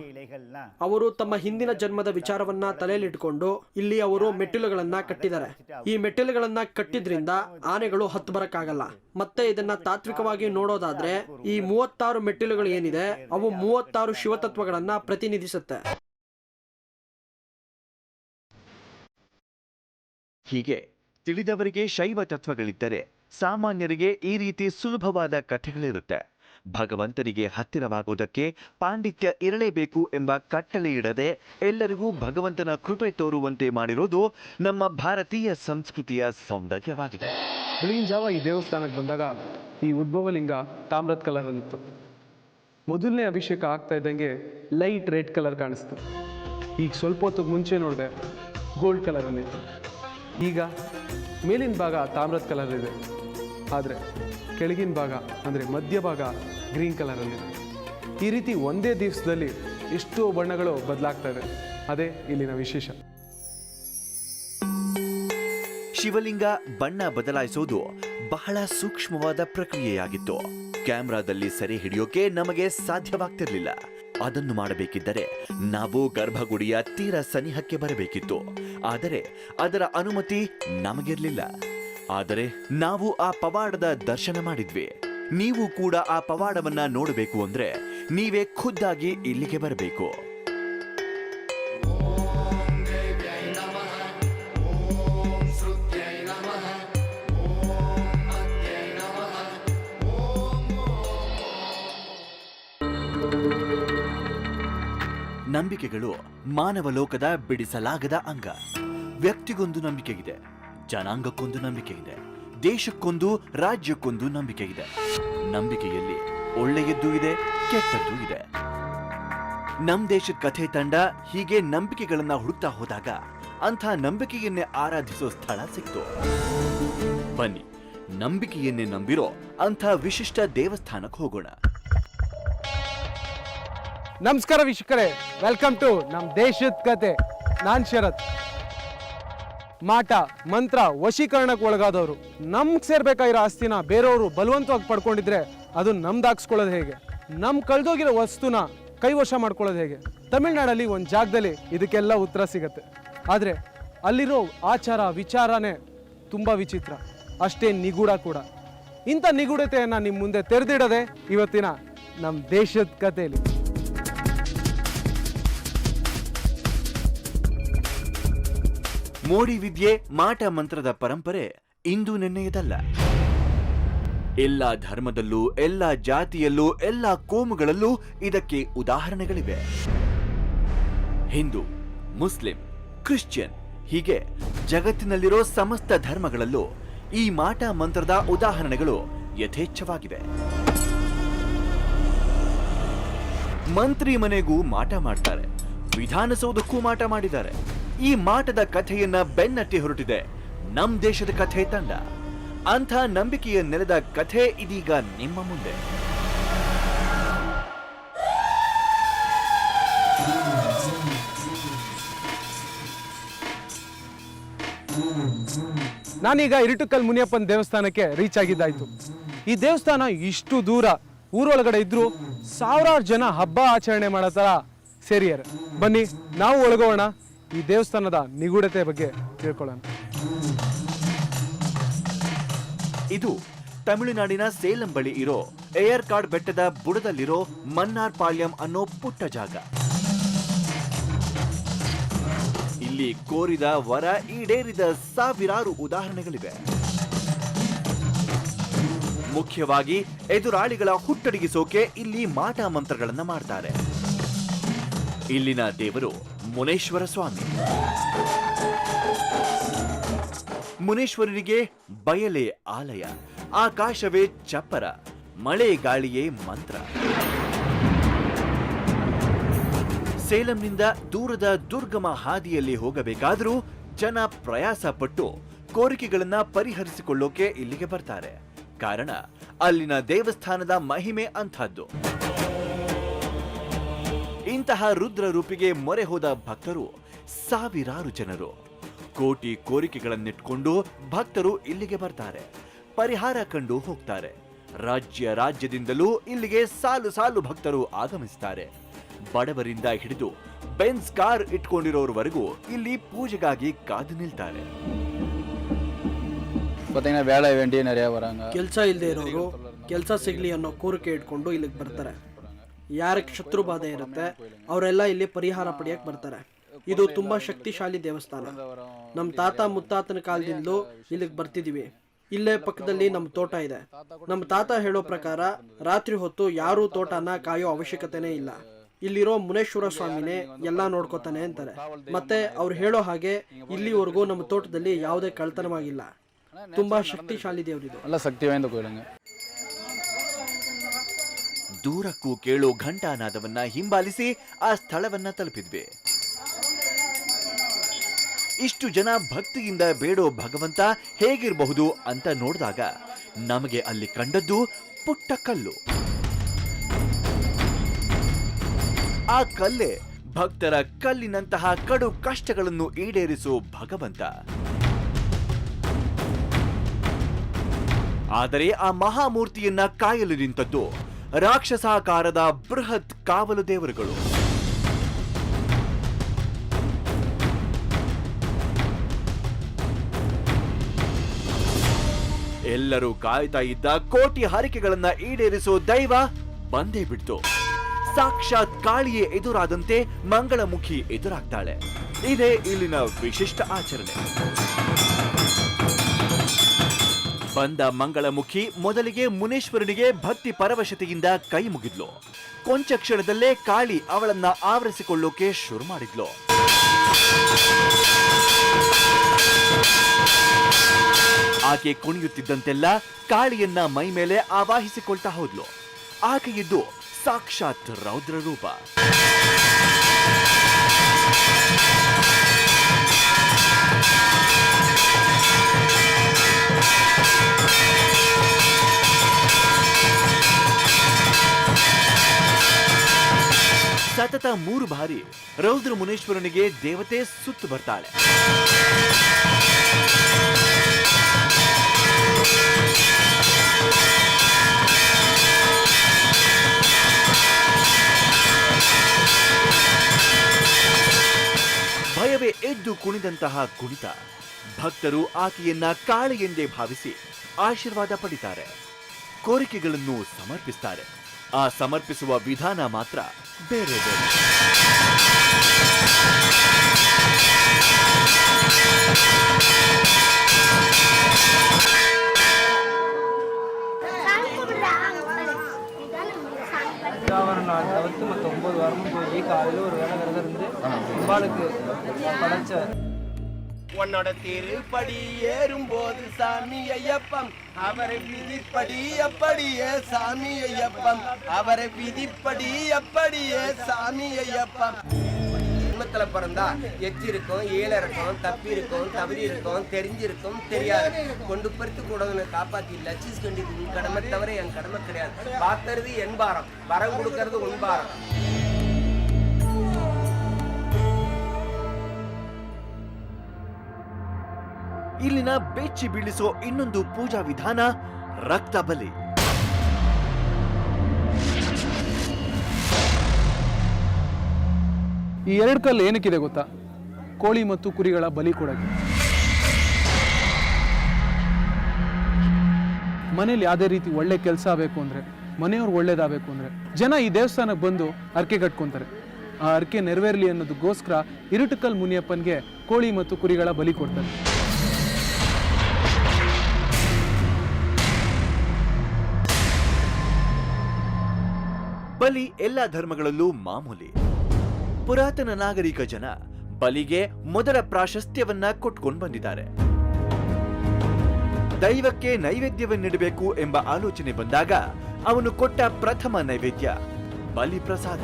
ಅವರು ತಮ್ಮ ಹಿಂದಿನ ಜನ್ಮದ ವಿಚಾರವನ್ನ ತಲೆಯಲ್ಲಿಟ್ಕೊಂಡು ಇಲ್ಲಿ ಅವರು ಮೆಟ್ಟಿಲುಗಳನ್ನ ಕಟ್ಟಿದ್ದಾರೆ. ಈ ಮೆಟ್ಟಿಲುಗಳನ್ನ ಕಟ್ಟಿದ್ರಿಂದ ಆನೆಗಳು ಹತ್ತು ಬರಕ್ಕಾಗಲ್ಲ. ಮತ್ತೆ ಇದನ್ನ ತಾತ್ವಿಕವಾಗಿ ನೋಡೋದಾದ್ರೆ ಈ 36 ಮೆಟ್ಟಿಲುಗಳು ಏನಿದೆ ಅವು 36 ಶಿವತತ್ವಗಳನ್ನ ಪ್ರತಿನಿಧಿಸುತ್ತೆ. ಹೀಗೆ ತಿಳಿದವರಿಗೆ ಶೈವ ತತ್ವಗಳಿದ್ದರೆ ಸಾಮಾನ್ಯರಿಗೆ ಈ ರೀತಿ ಸುಲಭವಾದ ಕಥೆಗಳಿರುತ್ತೆ. ಭಗವಂತನಿಗೆ ಹತ್ತಿರವಾಗುವುದಕ್ಕೆ ಪಾಂಡಿತ್ಯ ಇರಲೇಬೇಕು ಎಂಬ ಕಟ್ಟಳೆ ಇಡದೆ ಎಲ್ಲರಿಗೂ ಭಗವಂತನ ಕೃಪೆ ತೋರುವಂತೆ ಮಾಡಿರೋದು ನಮ್ಮ ಭಾರತೀಯ ಸಂಸ್ಕೃತಿಯ ಸೌಂದರ್ಯವಾಗಿದೆ. ಬೆಳಗಿನ ಜಾವ ಈ ದೇವಸ್ಥಾನಕ್ಕೆ ಬಂದಾಗ ಈ ಉದ್ಭವಲಿಂಗ ತಾಮ್ರದ ಕಲರಲ್ಲಿತ್ತು. ಮೊದಲನೇ ಅಭಿಷೇಕ ಆಗ್ತಾ ಇದ್ದಂಗೆ ಲೈಟ್ ರೆಡ್ ಕಲರ್ ಕಾಣಿಸ್ತು. ಈಗ ಸ್ವಲ್ಪ ಹೊತ್ತು ಮುಂಚೆ ನೋಡಿದೆ ಗೋಲ್ಡ್ ಕಲರಲ್ಲಿತ್ತು. ಈಗ ಮೇಲಿನ ಭಾಗ ತಾಮ್ರದ ಕಲರ್ ಇದೆ, ಆದರೆ ಕೆಳಗಿನ ಭಾಗ ಅಂದರೆ ಮಧ್ಯಭಾಗ ಗ್ರೀನ್ ಕಲರಲ್ಲಿದೆ. ಈ ರೀತಿ ಒಂದೇ ದಿವಸದಲ್ಲಿ ಎಷ್ಟೋ ಬಣ್ಣಗಳು ಬದಲಾಗ್ತಾ ಇದೆ. ಅದೇ ಇಲ್ಲಿನ ವಿಶೇಷ. ಶಿವಲಿಂಗ ಬಣ್ಣ ಬದಲಾಯಿಸೋದು ಬಹಳ ಸೂಕ್ಷ್ಮವಾದ ಪ್ರಕ್ರಿಯೆಯಾಗಿತ್ತು. ಕ್ಯಾಮ್ರಾದಲ್ಲಿ ಸೆರೆ ಹಿಡಿಯೋಕೆ ನಮಗೆ ಸಾಧ್ಯವಾಗ್ತಿರ್ಲಿಲ್ಲ. ಅದನ್ನು ಮಾಡಬೇಕಿದ್ದರೆ ನಾವು ಗರ್ಭಗುಡಿಯ ತೀರ ಸನಿಹಕ್ಕೆ ಬರಬೇಕಿತ್ತು. ಆದರೆ ಅದರ ಅನುಮತಿ ನಮಗಿರ್ಲಿಲ್ಲ. ಆದರೆ ನಾವು ಆ ಪವಾಡದ ದರ್ಶನ ಮಾಡಿದ್ವಿ. ನೀವು ಕೂಡ ಆ ಪವಾಡವನ್ನ ನೋಡಬೇಕು ಅಂದ್ರೆ ನೀವೇ ಖುದ್ದಾಗಿ ಇಲ್ಲಿಗೆ ಬರಬೇಕು. ನಂಬಿಕೆಗಳು ಮಾನವ ಲೋಕದ ಬಿಡಿಸಲಾಗದ ಅಂಗ. ವ್ಯಕ್ತಿಗೊಂದು ನಂಬಿಕೆ ಇದೆ, ಜನಾಂಗಕ್ಕೊಂದು ನಂಬಿಕೆ ಇದೆ, ದೇಶಕ್ಕೊಂದು ರಾಜ್ಯಕ್ಕೊಂದು ನಂಬಿಕೆ ಇದೆ. ನಂಬಿಕೆಯಲ್ಲಿ ಒಳ್ಳೆಯದ್ದು ಇದೆ, ಕೆಟ್ಟದ್ದು ಇದೆ. ನಮ್ ದೇಶದ ಕಥೆ ತಂಡ ಹೀಗೆ ನಂಬಿಕೆಗಳನ್ನ ಹುಡುಕ್ತಾ ಹೋದಾಗ ಅಂಥ ನಂಬಿಕೆಯನ್ನೇ ಆರಾಧಿಸೋ ಸ್ಥಳ ಸಿಕ್ತು. ಬನ್ನಿ, ನಂಬಿಕೆಯನ್ನೇ ನಂಬಿರೋ ಅಂಥ ವಿಶಿಷ್ಟ ದೇವಸ್ಥಾನಕ್ಕೆ ಹೋಗೋಣ. ನಮಸ್ಕಾರ ವೀಕ್ಷಕರೇ, ವೆಲ್ಕಮ್ ಟು ನಮ್ಮ ದೇಶದ ಕತೆ. ನಾನ್ ಶರತ್. ಮಾಟ ಮಂತ್ರ ವಶೀಕರಣಕ್ಕೆ ಒಳಗಾದವರು ನಮ್ಗೆ ಸೇರ್ಬೇಕಾಗಿರೋ ಆಸ್ತಿನ ಬೇರೆಯವರು ಬಲವಂತವಾಗಿ ಪಡ್ಕೊಂಡಿದ್ರೆ ಅದು ನಮ್ದಾಕ್ಸ್ಕೊಳ್ಳೋದು ಹೇಗೆ? ನಮ್ ಕಳ್ದೋಗಿರೋ ವಸ್ತುನ ಕೈವಶ ಮಾಡ್ಕೊಳ್ಳೋದು ಹೇಗೆ? ತಮಿಳ್ನಾಡಲ್ಲಿ ಒಂದು ಜಾಗದಲ್ಲಿ ಇದಕ್ಕೆಲ್ಲ ಉತ್ತರ ಸಿಗತ್ತೆ. ಆದರೆ ಅಲ್ಲಿರೋ ಆಚಾರ ವಿಚಾರನೇ ತುಂಬ ವಿಚಿತ್ರ, ಅಷ್ಟೇ ನಿಗೂಢ ಕೂಡ. ಇಂಥ ನಿಗೂಢತೆಯನ್ನು ನಿಮ್ಮ ಮುಂದೆ ತೆರೆದಿಡೋದೆ ಇವತ್ತಿನ ನಮ್ಮ ದೇಶದ ಕಥೆಯಲ್ಲಿ. ಮೋಡಿ ವಿದ್ಯೆ ಮಾಟ ಮಂತ್ರದ ಪರಂಪರೆ ಇಂದು ನಿನ್ನೆಯದಲ್ಲ. ಎಲ್ಲ ಧರ್ಮದಲ್ಲೂ, ಎಲ್ಲ ಜಾತಿಯಲ್ಲೂ, ಎಲ್ಲ ಕೋಮುಗಳಲ್ಲೂ ಇದಕ್ಕೆ ಉದಾಹರಣೆಗಳಿವೆ. ಹಿಂದೂ, ಮುಸ್ಲಿಂ, ಕ್ರಿಶ್ಚಿಯನ್ ಹೀಗೆ ಜಗತ್ತಿನಲ್ಲಿರೋ ಸಮಸ್ತ ಧರ್ಮಗಳಲ್ಲೂ ಈ ಮಾಟ ಮಂತ್ರದ ಉದಾಹರಣೆಗಳು ಯಥೇಚ್ಛವಾಗಿವೆ. ಮಂತ್ರಿ ಮನೆಗೂ ಮಾಟ ಮಾಡ್ತಾರೆ, ವಿಧಾನಸೌಧಕ್ಕೂ ಮಾಟ ಮಾಡಿದ್ದಾರೆ. ಈ ಮಾಟದ ಕಥೆಯನ್ನ ಬೆನ್ನಟ್ಟಿ ಹೊರಟಿದೆ ನಮ್ ದೇಶದ ಕಥೆ ತಂಡ. ಅಂಥ ನಂಬಿಕೆಯ ನೆಲದ ಕಥೆ ಇದೀಗ ನಿಮ್ಮ ಮುಂದೆ. ನಾನೀಗ ಇರಿಟುಕಲ್ ಮುನಿಯಪ್ಪನ ದೇವಸ್ಥಾನಕ್ಕೆ ರೀಚ್ ಆಗಿದ್ದಾಯ್ತು. ಈ ದೇವಸ್ಥಾನ ಇಷ್ಟು ದೂರ ಊರೊಳಗಡೆ ಇದ್ರು ಸಾವಿರಾರು ಜನ ಹಬ್ಬ ಆಚರಣೆ ಮಾಡೋ ತರ ಸೇರಿಯಾರೆ. ಬನ್ನಿ ನಾವು ಒಳಗೋಣ, ಈ ದೇವಸ್ಥಾನದ ನಿಗೂಢತೆ ಬಗ್ಗೆ ತಿಳ್ಕೊಳ್ಳೋಣ. ಇದು ತಮಿಳುನಾಡಿನ ಸೇಲಂ ಬಳಿ ಇರೋ ಏರ್ಕಾಡ್ ಬೆಟ್ಟದ ಬುಡದಲ್ಲಿರೋ ಮನ್ನಾರ್ ಪಾಳ್ಯಂ ಅನ್ನೋ ಪುಟ್ಟ ಜಾಗ. ಇಲ್ಲಿ ಕೋರಿದ ವರ ಈಡೇರಿದ ಸಾವಿರಾರು ಉದಾಹರಣೆಗಳಿವೆ. ಮುಖ್ಯವಾಗಿ ಎದುರಾಳಿಗಳ ಹುಟ್ಟಡಗಿಸೋಕೆ ಇಲ್ಲಿ ಮಾಟ ಮಂತ್ರಗಳನ್ನ ಮಾಡ್ತಾರೆ. ಇಲ್ಲಿನ ದೇವರು ಮುನೇಶ್ವರ ಸ್ವಾಮಿ. ಮುನೇಶ್ವರನಿಗೆ ಬಯಲೇ ಆಲಯ, ಆಕಾಶವೇ ಚಪ್ಪರ, ಮಳೆ ಗಾಳಿಯೇ ಮಂತ್ರ. ಸೇಲಂನಿಂದ ದೂರದ ದುರ್ಗಮ ಹಾದಿಯಲ್ಲಿ ಹೋಗಬೇಕಾದರೂ ಜನ ಪ್ರಯಾಸ ಪಟ್ಟು ಕೋರಿಕೆಗಳನ್ನ ಪರಿಹರಿಸಿಕೊಳ್ಳೋಕೆ ಇಲ್ಲಿಗೆ ಬರ್ತಾರೆ. ಕಾರಣ ಅಲ್ಲಿನ ದೇವಸ್ಥಾನದ ಮಹಿಮೆ ಅಂಥದ್ದು. ಇಂತಹ ರುದ್ರ ರೂಪಿಗೆ ಮೊರೆ ಹೋದ ಭಕ್ತರು ಸಾವಿರಾರು ಜನರು. ಕೋಟಿ ಕೋರಿಕೆಗಳನ್ನಿಟ್ಕೊಂಡು ಭಕ್ತರು ಇಲ್ಲಿಗೆ ಬರ್ತಾರೆ, ಪರಿಹಾರ ಕಂಡು ಹೋಗ್ತಾರೆ. ರಾಜ್ಯದಿಂದಲೂ ಇಲ್ಲಿಗೆ ಸಾಲು ಸಾಲು ಭಕ್ತರು ಆಗಮಿಸ್ತಾರೆ. ಬಡವರಿಂದ ಹಿಡಿದು ಬೆನ್ಸ್ ಕಾರ್ ಇಟ್ಕೊಂಡಿರೋರ್ವರೆಗೂ ಇಲ್ಲಿ ಪೂಜೆಗಾಗಿ ಕಾದು ನಿಲ್ತಾರೆ. ಕೆಲಸ ಇಲ್ಲದೆ ಇರೋರು ಕೆಲಸ ಸಿಗ್ಲಿ ಅನ್ನೋ ಕೋರಿಕೆ ಇಟ್ಕೊಂಡು ಇಲ್ಲಿಗೆ ಬರ್ತಾರೆ. ಯಾರಿಗೆ ಶತ್ರು ಬಾಧೆ ಇರುತ್ತೆ ಅವರೆಲ್ಲ ಇಲ್ಲಿ ಪರಿಹಾರ ಪಡೆಯಕ್ಕೆ ಬರ್ತಾರೆ. ಇದು ತುಂಬಾ ಶಕ್ತಿಶಾಲಿ ದೇವಸ್ಥಾನ. ನಮ್ಮ ತಾತ ಮುತ್ತಾತನ ಕಾಲದಿಂದಲೂ ಇಲ್ಲಿಗೆ ಬರ್ತಿದೀವಿ. ಇಲ್ಲೇ ಪಕ್ಕದಲ್ಲಿ ನಮ್ಮ ತೋಟ ಇದೆ. ನಮ್ಮ ತಾತ ಹೇಳೋ ಪ್ರಕಾರ ರಾತ್ರಿ ಹೊತ್ತು ಯಾರೂ ತೋಟನ ಕಾಯೋ ಅವಶ್ಯಕತೆನೇ ಇಲ್ಲ. ಇಲ್ಲಿರೋ ಮುನೇಶ್ವರ ಸ್ವಾಮಿನೇ ಎಲ್ಲಾ ನೋಡ್ಕೋತಾನೆ ಅಂತಾರೆ. ಮತ್ತೆ ಅವ್ರು ಹೇಳೋ ಹಾಗೆ ಇಲ್ಲಿವರೆಗೂ ನಮ್ಮ ತೋಟದಲ್ಲಿ ಯಾವುದೇ ಕಳ್ತನವಾಗಿಲ್ಲ. ತುಂಬಾ ಶಕ್ತಿಶಾಲಿ ದೇವರಿದು. ದೂರಕ್ಕೂ ಕೇಳೋ ಘಂಟಾನಾದವನ್ನ ಹಿಂಬಾಲಿಸಿ ಆ ಸ್ಥಳವನ್ನ ತಲುಪಿದ್ವಿ. ಇಷ್ಟು ಜನ ಭಕ್ತಿಯಿಂದ ಬೇಡೋ ಭಗವಂತ ಹೇಗಿರಬಹುದು ಅಂತ ನೋಡಿದಾಗ ನಮಗೆ ಅಲ್ಲಿ ಕಂಡದ್ದು ಪುಟ್ಟ ಕಲ್ಲು. ಆ ಕಲ್ಲೇ ಭಕ್ತರ ಕಲ್ಲಿನಂತಹ ಕಡು ಕಷ್ಟಗಳನ್ನು ಈಡೇರಿಸೋ ಭಗವಂತ. ಆದರೆ ಆ ಮಹಾಮೂರ್ತಿಯನ್ನ ಕಾಯಲು ನಿಂತದ್ದು ರಾಕ್ಷಸಾಕಾರದ ಬೃಹತ್ ಕಾವಲು ದೇವರುಗಳು. ಎಲ್ಲರೂ ಕಾಯ್ತಾ ಇದ್ದ ಕೋಟಿ ಹರಕೆಗಳನ್ನ ಈಡೇರಿಸೋ ದೈವ ಬಂದೇ ಬಿಡ್ತು. ಸಾಕ್ಷಾತ್ ಕಾಳಿಯೇ ಎದುರಾದಂತೆ ಮಂಗಳಮುಖಿ ಎದುರಾಗ್ತಾಳೆ. ಇದೇ ಇಲ್ಲಿನ ವಿಶಿಷ್ಟ ಆಚರಣೆ. ಬಂದ ಮಂಗಳಮುಖಿ ಮೊದಲಿಗೆ ಮುನೇಶ್ವರನಿಗೆ ಭಕ್ತಿ ಪರವಶತೆಯಿಂದ ಕೈ ಮುಗಿದ್ಲು. ಕೊಂಚ ಕ್ಷಣದಲ್ಲೇ ಕಾಳಿ ಅವಳನ್ನ ಆವರಿಸಿಕೊಳ್ಳೋಕೆ ಶುರು ಮಾಡಿದ್ಲು. ಆಕೆ ಕುಣಿಯುತ್ತಿದ್ದಂತೆಲ್ಲ ಕಾಳಿಯನ್ನ ಮೈ ಮೇಲೆ ಆವಾಹಿಸಿಕೊಳ್ತಾ ಹೋದ್ಲು. ಆಕೆಯಿದ್ದು ಸಾಕ್ಷಾತ್ ರೌದ್ರ ರೂಪ. ಸತತ 3 ಬಾರಿ ರೌದ್ರ ಮುನೇಶ್ವರನಿಗೆ ದೇವತೆ ಸುತ್ತು ಬರ್ತಾಳೆ. ಭಯವೇ ಎದ್ದು ಕುಣಿದಂತಹ ಕುಣಿತ. ಭಕ್ತರು ಆಕೆಯನ್ನ ಕಾಳಿ ಎಂದೇ ಭಾವಿಸಿ ಆಶೀರ್ವಾದ ಪಡಿತಾರೆ, ಕೋರಿಕೆಗಳನ್ನು ಸಮರ್ಪಿಸ್ತಾರೆ. ಆ ಸಮರ್ಪಿಸುವ ವಿಧಾನ ಮಾತ್ರ ಬೇರೆ ಬೇರೆ. தவிர்த்து மற்ற 9 வாரமும் போய் காலையில் ஒரு வேலை விரதம் இருந்து அம்பாளுக்கு படைச்ச உன்னோட திருப்படி ஏறும்போது சாமி ஐயப்பம் அவரை விதிப்படி அப்படியே சாமி ஐயப்பம் அவரை விதிப்படி அப்படியே சாமி ஐயப்பம். ஜென்மத்துல பிறந்தா எச்சி இருக்கும், ஏழை இருக்கும், தப்பி இருக்கும், தவறி இருக்கும், தெரிஞ்சிருக்கும், தெரியாது. கொண்டு பறித்து கூடவனை காப்பாத்தி லட்சிஸ் கண்டிது உன் கடமை தவிர என் கடமை கிடையாது. பார்த்தறது என் பாரம், வரம் கொடுக்கறது உன் பாரம். ಇಲ್ಲಿನ ಬೆಚ್ಚಿ ಬೀಳಿಸೋ ಇನ್ನೊಂದು ಪೂಜಾ ವಿಧಾನ ರಕ್ತ ಬಲಿ. ಈ 2 ಕಲ್ಲು ಏನಕ್ಕಿದೆ ಗೊತ್ತಾ? ಕೋಳಿ ಮತ್ತು ಕುರಿಗಳ ಬಲಿ ಕೊಡಕ್ಕೆ. ಮನೇಲಿ ಯಾವುದೇ ರೀತಿ ಒಳ್ಳೆ ಕೆಲಸ ಆಗಬೇಕು ಅಂದರೆ, ಮನೆಯವ್ರು ಒಳ್ಳೇದಾಗಬೇಕು ಅಂದರೆ ಜನ ಈ ದೇವಸ್ಥಾನಕ್ಕೆ ಬಂದು ಅರ್ಕೆ ಕಟ್ಕೊಂತಾರೆ. ಆ ಅರ್ಕೆ ನೆರವೇರಲಿ ಅನ್ನೋದಕ್ಕೋಸ್ಕರ ಇರುಟಕಲ್ ಮುನಿಯಪ್ಪನಿಗೆ ಕೋಳಿ ಮತ್ತು ಕುರಿಗಳ ಬಲಿ ಕೊಡ್ತಾರೆ. ಬಲಿ ಎಲ್ಲ ಧರ್ಮಗಳಲ್ಲೂ ಮಾಮೂಲಿ. ಪುರಾತನ ನಾಗರಿಕ ಜನ ಬಲಿಗೆ ಮೊದಲ ಪ್ರಾಶಸ್ತ್ಯವನ್ನ ಕೊಟ್ಕೊಂಡು ಬಂದಿದ್ದಾರೆ. ದೈವಕ್ಕೆ ನೈವೇದ್ಯವನ್ನಿಡಬೇಕು ಎಂಬ ಆಲೋಚನೆ ಬಂದಾಗ ಅವನು ಕೊಟ್ಟ ಪ್ರಥಮ ನೈವೇದ್ಯ ಬಲಿ ಪ್ರಸಾದ.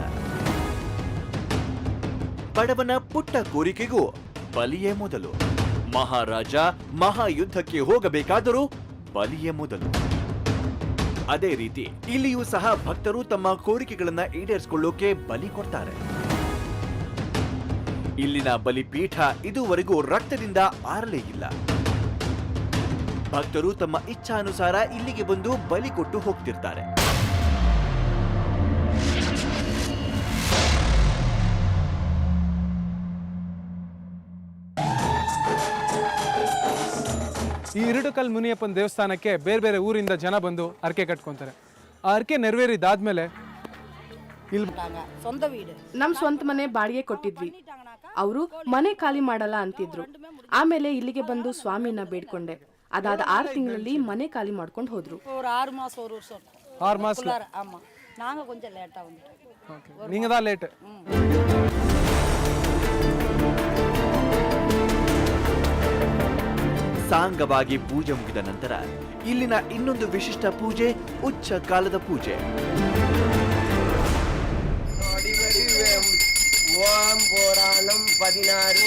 ಬಡವನ ಪುಟ್ಟ ಕೋರಿಕೆಗೂ ಬಲಿಯೇ ಮೊದಲು. ಮಹಾರಾಜ ಮಹಾಯುದ್ಧಕ್ಕೆ ಹೋಗಬೇಕಾದರೂ ಬಲಿಯೇ ಮೊದಲು. ಅದೇ ರೀತಿ ಇಲ್ಲಿಯೂ ಸಹ ಭಕ್ತರು ತಮ್ಮ ಕೋರಿಕೆಗಳನ್ನ ಈಡೇರಿಸಿಕೊಳ್ಳೋಕೆ ಬಲಿ ಕೊಡ್ತಾರೆ. ಇಲ್ಲಿನ ಬಲಿಪೀಠ ಇದುವರೆಗೂ ರಕ್ತದಿಂದ ಆರಲೇ ಇಲ್ಲ. ಭಕ್ತರು ತಮ್ಮ ಇಚ್ಛಾನುಸಾರ ಇಲ್ಲಿಗೆ ಬಂದು ಬಲಿ ಕೊಟ್ಟು ಹೋಗ್ತಿರ್ತಾರೆ. ಈ ಇರುಟಕಲ್ ಮುನಿಯಪ್ಪನ ದೇವಸ್ಥಾನಕ್ಕೆ ಬೇರೆ ಬೇರೆ ಊರಿಂದ ಜನ ಬಂದು ಅರ್ಕೆ ಕಟ್ಕೊಂತಾರೆ. ಆ ಅರ್ಕೆ ನೆರವೇರಿದಾದ್ಮೇಲೆ ನಮ್ ಸ್ವಂತ ಮನೆ ಬಾಡಿಗೆ ಕೊಟ್ಟಿದ್ವಿ. ಅವರು ಮನೆ ಖಾಲಿ ಮಾಡಲ್ಲ ಅಂತಿದ್ರು. ಆಮೇಲೆ ಇಲ್ಲಿಗೆ ಬಂದು ಸ್ವಾಮಿನ ಬೇಡ್ಕೊಂಡೆ. ಅದಾದ 6 ತಿಂಗಳಲ್ಲಿ ಮನೆ ಖಾಲಿ ಮಾಡ್ಕೊಂಡು ಹೋದ್ರು. 6 மாசம் 1 வருஷம் 6 மாசம். ஆமா, நாங்க கொஞ்சம் லேட்டா வந்துட்டோம். ஓகே, நீங்க தான் லேட். ಸಾಂಗವಾಗಿ ಪೂಜೆ ಮುಗಿದ ನಂತರ ಇಲ್ಲಿನ ಇನ್ನೊಂದು ವಿಶಿಷ್ಟ ಪೂಜೆ ಉಚ್ಚ ಕಾಲದ ಪೂಜೆ. ஓம் புராணம் 16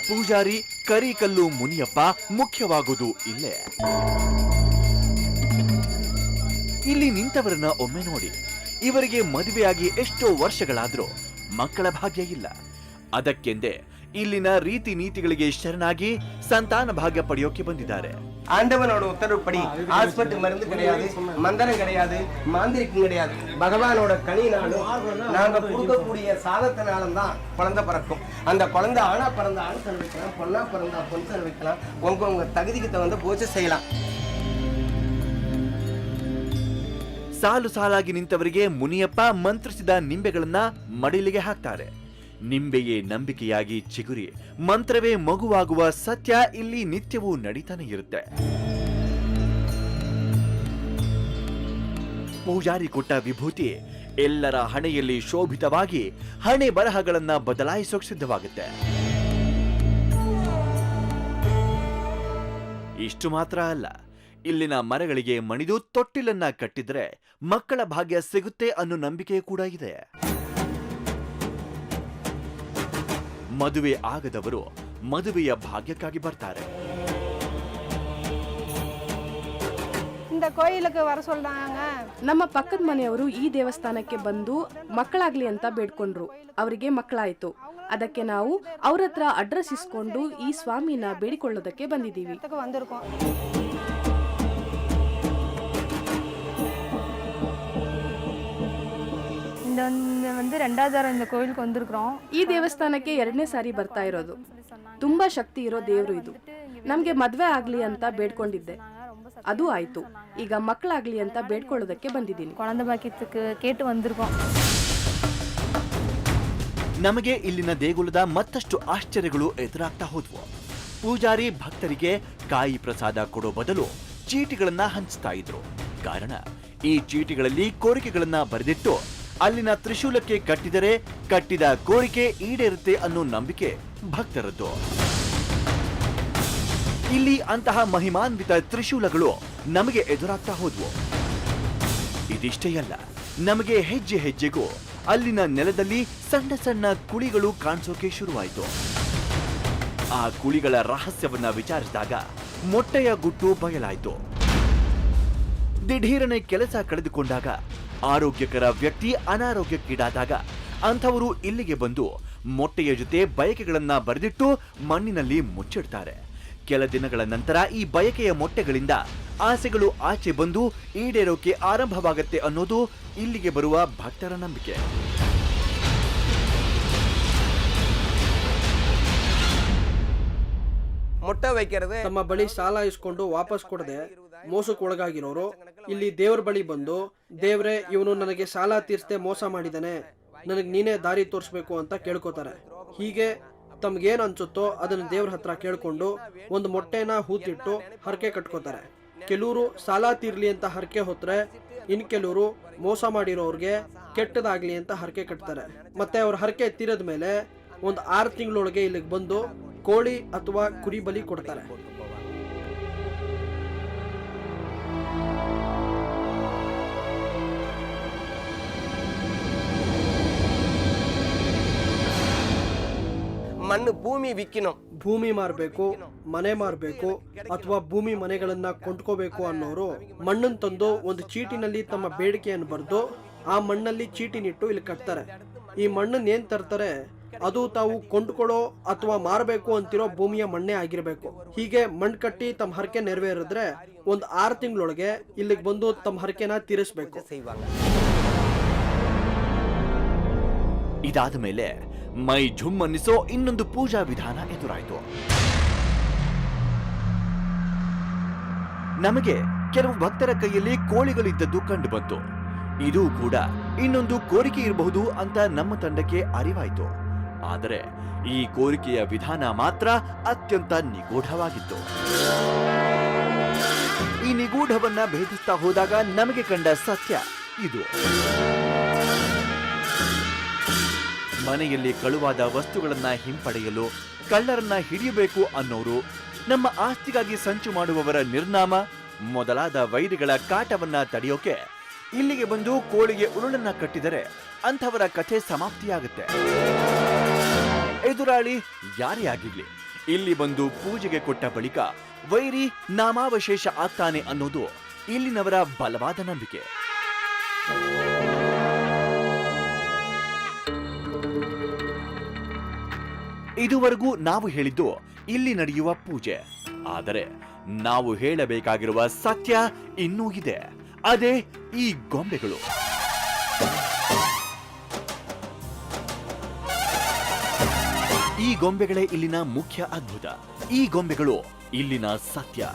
ಪೂಜಾರಿ ಕರಿಕಲ್ಲು ಮುನಿಯಪ್ಪ ಮುಖ್ಯವಾಗುವುದು ಇಲ್ಲೇ. ಇಲ್ಲಿ ನಿಂತವರನ್ನ ಒಮ್ಮೆ ನೋಡಿ. ಇವರಿಗೆ ಮದುವೆಯಾಗಿ ಎಷ್ಟೋ ವರ್ಷಗಳಾದ್ರೂ ಮಕ್ಕಳ ಭಾಗ್ಯ ಇಲ್ಲ. ಅದಕ್ಕೆಂದೇ ಇಲ್ಲಿನ ರೀತಿ ನೀತಿಗಳಿಗೆ ಶರಣಾಗಿ ಸಂತಾನ ಭಾಗ್ಯ ಪಡೆಯೋಕೆ ಬಂದಿದ್ದಾರೆ. ஆண்டவனோட உத்தரவுப்படி ஹாஸ்பிட்டல் மருந்து கிடையாது, மந்திரம் கிடையாது, மாந்திரிகம் கிடையாது. பகவானோட கனினாலும் நாங்க கொடுக்கக்கூடிய சாதத்தினாலும் தான் குழந்தை பிறக்கும். அந்த குழந்தை ஆணா பிறந்த ஆண் சன் வைக்கலாம், பொண்ணா பிறந்தா பொன் சன் வைக்கலாம். உங்க தகுதிக்கு தகுந்த பூஜை செய்யலாம். ಸಾಲು ಸಾಲಾಗಿ ನಿಂತವರಿಗೆ ಮುನಿಯಪ್ಪ ಮಂತ್ರಿಸಿದ ನಿಂಬೆಗಳನ್ನ ಮಡಿಲಿಗೆ ಹಾಕ್ತಾರೆ. ನಿಂಬೆಯೇ ನಂಬಿಕೆಯಾಗಿ ಚಿಗುರಿ ಮಂತ್ರವೇ ಮಗುವಾಗುವ ಸತ್ಯ ಇಲ್ಲಿ ನಿತ್ಯವೂ ನಡೀತಾನೆ ಇರುತ್ತೆ. ಪೂಜಾರಿ ಕೊಟ್ಟ ವಿಭೂತಿ ಎಲ್ಲರ ಹಣೆಯಲ್ಲಿ ಶೋಭಿತವಾಗಿ ಹಣೆ ಬರಹಗಳನ್ನ ಬದಲಾಯಿಸೋಕೆ ಸಿದ್ಧವಾಗುತ್ತೆ. ಇಷ್ಟು ಮಾತ್ರ ಅಲ್ಲ, ಇಲ್ಲಿನ ಮರಗಳಿಗೆ ಮಣಿದು ತೊಟ್ಟಿಲನ್ನ ಕಟ್ಟಿದ್ರೆ ಮಕ್ಕಳ ಭಾಗ್ಯ ಸಿಗುತ್ತೆ ಅನ್ನೋ ನಂಬಿಕೆ ಕೂಡ ಇದೆ. ಮದುವೆ ಆಗದವರು ಮದುವೆಯ ಭಾಗ್ಯಕ್ಕಾಗಿ ಬರ್ತಾರೆ. இந்த கோயிலுக்கு வர சொல்றாங்க. ನಮ್ಮ ಪಕ್ಕದ ಮನೆಯವರು ಈ ದೇವಸ್ಥಾನಕ್ಕೆ ಬಂದು ಮಕ್ಕಳಾಗ್ಲಿ ಅಂತ ಬೇಡ್ಕೊಂಡ್ರು. ಅವರಿಗೆ ಮಕ್ಕಳಾಯ್ತು. ಅದಕ್ಕೆ ನಾವು ಅವ್ರ ಹತ್ರ ಅಡ್ರೆಸ್ ಇಸ್ಕೊಂಡು ಈ ಸ್ವಾಮಿನ ಬೇಡಿಕೊಳ್ಳೋದಕ್ಕೆ ಬಂದಿದ್ದೀವಿ. வந்திருக்கோம். இந்த 2வது வாரம் இந்த கோயிலுக்கு வந்திருக்கிறோம். ಈ ದೇವಸ್ಥಾನಕ್ಕೆ 2ನೇ ಸಾರಿ ಬರ್ತಾ ಇರೋದು. ತುಂಬಾ ಶಕ್ತಿ ಇರೋ ದೇವ್ರು ಇದು. ನಮ್ಗೆ ಮದ್ವೆ ಆಗ್ಲಿ ಅಂತ ಬೇಡ್ಕೊಂಡಿದ್ದೆ, ಅದು ಆಯ್ತು. ಈಗ ಮಕ್ಕಳಾಗ್ಲಿ ಅಂತ ಬೇಡ್ಕೊಳ್ಳೋದಕ್ಕೆ ಬಂದಿದ್ದೀನಿ. குழந்தை பாக்கியத்துக்கு கேட்டு வந்திருக்கோம். ನಮಗೆ ಇಲ್ಲಿನ ದೇಗುಲದ ಮತ್ತಷ್ಟು ಆಶ್ಚರ್ಯಗಳು ಎದುರಾಗ್ತಾ ಹೋದ್ವು. ಪೂಜಾರಿ ಭಕ್ತರಿಗೆ ಕಾಯಿ ಪ್ರಸಾದ ಕೊಡೋ ಬದಲು ಚೀಟಿಗಳನ್ನ ಹಂಚ್ತಾ ಇದ್ರು. ಕಾರಣ ಈ ಚೀಟಿಗಳಲ್ಲಿ ಕೋರಿಕೆಗಳನ್ನ ಬರೆದಿಟ್ಟು ಅಲ್ಲಿನ ತ್ರಿಶೂಲಕ್ಕೆ ಕಟ್ಟಿದರೆ ಕಟ್ಟಿದ ಕೋರಿಕೆ ಈಡೇರುತ್ತೆ ಅನ್ನೋ ನಂಬಿಕೆ ಭಕ್ತರದ್ದು. ಇಲ್ಲಿ ಅಂತಹ ಮಹಿಮಾನ್ವಿತ ತ್ರಿಶೂಲಗಳು ನಮಗೆ ಎದುರಾಗ್ತಾ ಹೋದ್ವು. ಇದಿಷ್ಟೇ ಅಲ್ಲ, ನಮಗೆ ಹೆಜ್ಜೆ ಹೆಜ್ಜೆಗೂ ಅಲ್ಲಿನ ನೆಲದಲ್ಲಿ ಸಣ್ಣ ಸಣ್ಣ ಕುಳಿಗಳು ಕಾಣಿಸೋಕೆ ಶುರುವಾಯಿತು. ಆ ಕುಳಿಗಳ ರಹಸ್ಯವನ್ನ ವಿಚಾರಿಸಿದಾಗ ಮೊಟ್ಟೆಯ ಗುಟ್ಟು ಬಯಲಾಯಿತು. ದಿಢೀರನೆ ಕೆಲಸ ಕಳೆದುಕೊಂಡಾಗ, ಆರೋಗ್ಯಕರ ವ್ಯಕ್ತಿ ಅನಾರೋಗ್ಯಕ್ಕೀಡಾದಾಗ ಅಂಥವರು ಇಲ್ಲಿಗೆ ಬಂದು ಮೊಟ್ಟೆಯ ಜೊತೆ ಬಯಕೆಗಳನ್ನ ಬರೆದಿಟ್ಟು ಮಣ್ಣಿನಲ್ಲಿ ಮುಚ್ಚಿಡ್ತಾರೆ. ಕೆಲ ದಿನಗಳ ನಂತರ ಈ ಬಯಕೆಯ ಮೊಟ್ಟೆಗಳಿಂದ ಆಸೆಗಳು ಆಚೆ ಬಂದು ಈಡೇರೋಕೆ ಆರಂಭವಾಗತ್ತೆ ಅನ್ನೋದು ಇಲ್ಲಿಗೆ ಬರುವ ಭಕ್ತರ ನಂಬಿಕೆ. ಮೊಟ್ಟೆ ವೈಕ್கிறது ತಮ್ಮ ಬಳಿ ಸಾಲ ಇಸ್ಕೊಂಡು ವಾಪಸ್ ಕೊಡದೆ ಮೋಸಕ್ಕೊಳಗಾಗಿರೋರು ಇಲ್ಲಿ ದೇವ್ರ ಬಳಿ ಬಂದು, ದೇವ್ರೆ ಇವನು ನನಗೆ ಸಾಲ ತೀರ್ಸದೆ ಮೋಸ ಮಾಡಿದಾನೆ, ನನಗೆ ನೀನೇ ದಾರಿ ತೋರಿಸ್ಬೇಕು ಅಂತ ಕೇಳ್ಕೊತಾರೆ. ಹೀಗೆ ತಮ್ಗೇನ್ ಅನ್ಸುತ್ತೋ ಅದನ್ನ ದೇವ್ರ ಹತ್ರ ಕೇಳ್ಕೊಂಡು ಒಂದು ಮೊಟ್ಟೆನ ಹೂತಿಟ್ಟು ಹರಕೆ ಕಟ್ಕೋತಾರೆ. ಕೆಲವರು ಸಾಲ ತೀರ್ಲಿ ಅಂತ ಹರಕೆ ಹೊತ್ರೆ, ಇನ್ ಕೆಲವರು ಮೋಸ ಮಾಡಿರೋರ್ಗೆ ಕೆಟ್ಟದಾಗ್ಲಿ ಅಂತ ಹರಕೆ ಕಟ್ತಾರೆ. ಮತ್ತೆ ಅವ್ರ ಹರಕೆ ತೀರದ ಮೇಲೆ ಒಂದು 6 ತಿಂಗಳೊಳಗೆ ಇಲ್ಲಿಗೆ ಬಂದು ಕೋಳಿ ಅಥವಾ ಕುರಿ ಬಲಿ ಕೊಡ್ತಾರೆ. ಮಣ್ಣು ಭೂಮಿ ವಿಕ್ಕಿನೋ, ಭೂಮಿ ಮಾರ್ಬೇಕು, ಮನೆ ಮಾರ್ಬೇಕು ಅಥವಾ ಭೂಮಿ ಮನೆಗಳನ್ನ ಕೊಂಡ್ಕೋಬೇಕು ಅನ್ನೋರು ಮಣ್ಣನ್ನು ತಂದು ಒಂದು ಚೀಟಿನಲ್ಲಿ ತಮ್ಮ ಬೇಡಿಕೆಯನ್ನು ಬರೆದು ಆ ಮಣ್ಣಲ್ಲಿ ಚೀಟಿನಿಟ್ಟು ಇಲ್ಲಿ ಕಟ್ತಾರೆ. ಈ ಮಣ್ಣನ್ನು ಏನ್ ತರ್ತಾರೆ ಅದು ತಾವು ಕೊಂಡ್ಕೊಳ್ಳೋ ಅಥವಾ ಮಾರಬೇಕು ಅಂತಿರೋ ಭೂಮಿಯ ಮಣ್ಣೆ ಆಗಿರ್ಬೇಕು. ಹೀಗೆ ಮಣ್ಣು ಕಟ್ಟಿ ತಮ್ಮ ಹರಕೆ ನೆರವೇರಿದ್ರೆ ಒಂದು 6 ತಿಂಗಳೊಳಗೆ ಇಲ್ಲಿಗೆ ಬಂದು ತಮ್ಮ ಹರಕೆನ ತೀರಿಸಬೇಕು. ಇದಾದ ಮೇಲೆ ಮೈ ಝುಮ್ ಅನ್ನಿಸೋ ಇನ್ನೊಂದು ಪೂಜಾ ವಿಧಾನ ಎದುರಾಯಿತು. ನಮಗೆ ಕೆಲವು ಭಕ್ತರ ಕೈಯಲ್ಲಿ ಕೋಳಿಗಳಿದ್ದದ್ದು ಕಂಡು ಬಂತು. ಇದು ಕೂಡ ಇನ್ನೊಂದು ಕೋರಿಕೆ ಇರಬಹುದು ಅಂತ ನಮ್ಮ ತಂಡಕ್ಕೆ ಅರಿವಾಯಿತು. ಆದರೆ ಈ ಕೋರಿಕೆಯ ವಿಧಾನ ಮಾತ್ರ ಅತ್ಯಂತ ನಿಗೂಢವಾಗಿತ್ತು. ಈ ನಿಗೂಢವನ್ನ ಭೇದಿಸ್ತಾ ಹೋದಾಗ ನಮಗೆ ಕಂಡ ಸತ್ಯ ಇದು. ಮನೆಯಲ್ಲಿ ಕಳುವಾದ ವಸ್ತುಗಳನ್ನ ಹಿಂಪಡೆಯಲು ಕಳ್ಳರನ್ನ ಹಿಡಿಯಬೇಕು ಅನ್ನೋರು, ನಮ್ಮ ಆಸ್ತಿಗಾಗಿ ಸಂಚು ಮಾಡುವವರ ನಿರ್ನಾಮ ಮೊದಲಾದ ವೈರಿಗಳ ಕಾಟವನ್ನ ತಡೆಯೋಕೆ ಇಲ್ಲಿಗೆ ಬಂದು ಕೋಳಿಗೆ ಉರುಳನ್ನ ಕಟ್ಟಿದರೆ ಅಂಥವರ ಕಥೆ ಸಮಾಪ್ತಿಯಾಗುತ್ತೆ. ಎದುರಾಳಿ ಯಾರೇ ಆಗಿರ್ಲಿ, ಇಲ್ಲಿ ಬಂದು ಪೂಜೆಗೆ ಕೊಟ್ಟ ಬಳಿಕ ವೈರಿ ನಾಮಾವಶೇಷ ಆಗ್ತಾನೆ ಅನ್ನೋದು ಇಲ್ಲಿನವರ ಬಲವಾದ ನಂಬಿಕೆ. ಇದುವರೆಗೂ ನಾವು ಹೇಳಿದ್ದು ಇಲ್ಲಿ ನಡೆಯುವ ಪೂಜೆ. ಆದರೆ ನಾವು ಹೇಳಬೇಕಾಗಿರುವ ಸತ್ಯ ಇನ್ನೂ ಇದೆ. ಅದೇ ಈ ಗೊಂಬೆಗಳು. ಈ ಗೊಂಬೆಗಳೇ ಇಲ್ಲಿನ ಮುಖ್ಯ ಅದ್ಭುತ. ಈ ಗೊಂಬೆಗಳು ಇಲ್ಲಿನ ಸತ್ಯ.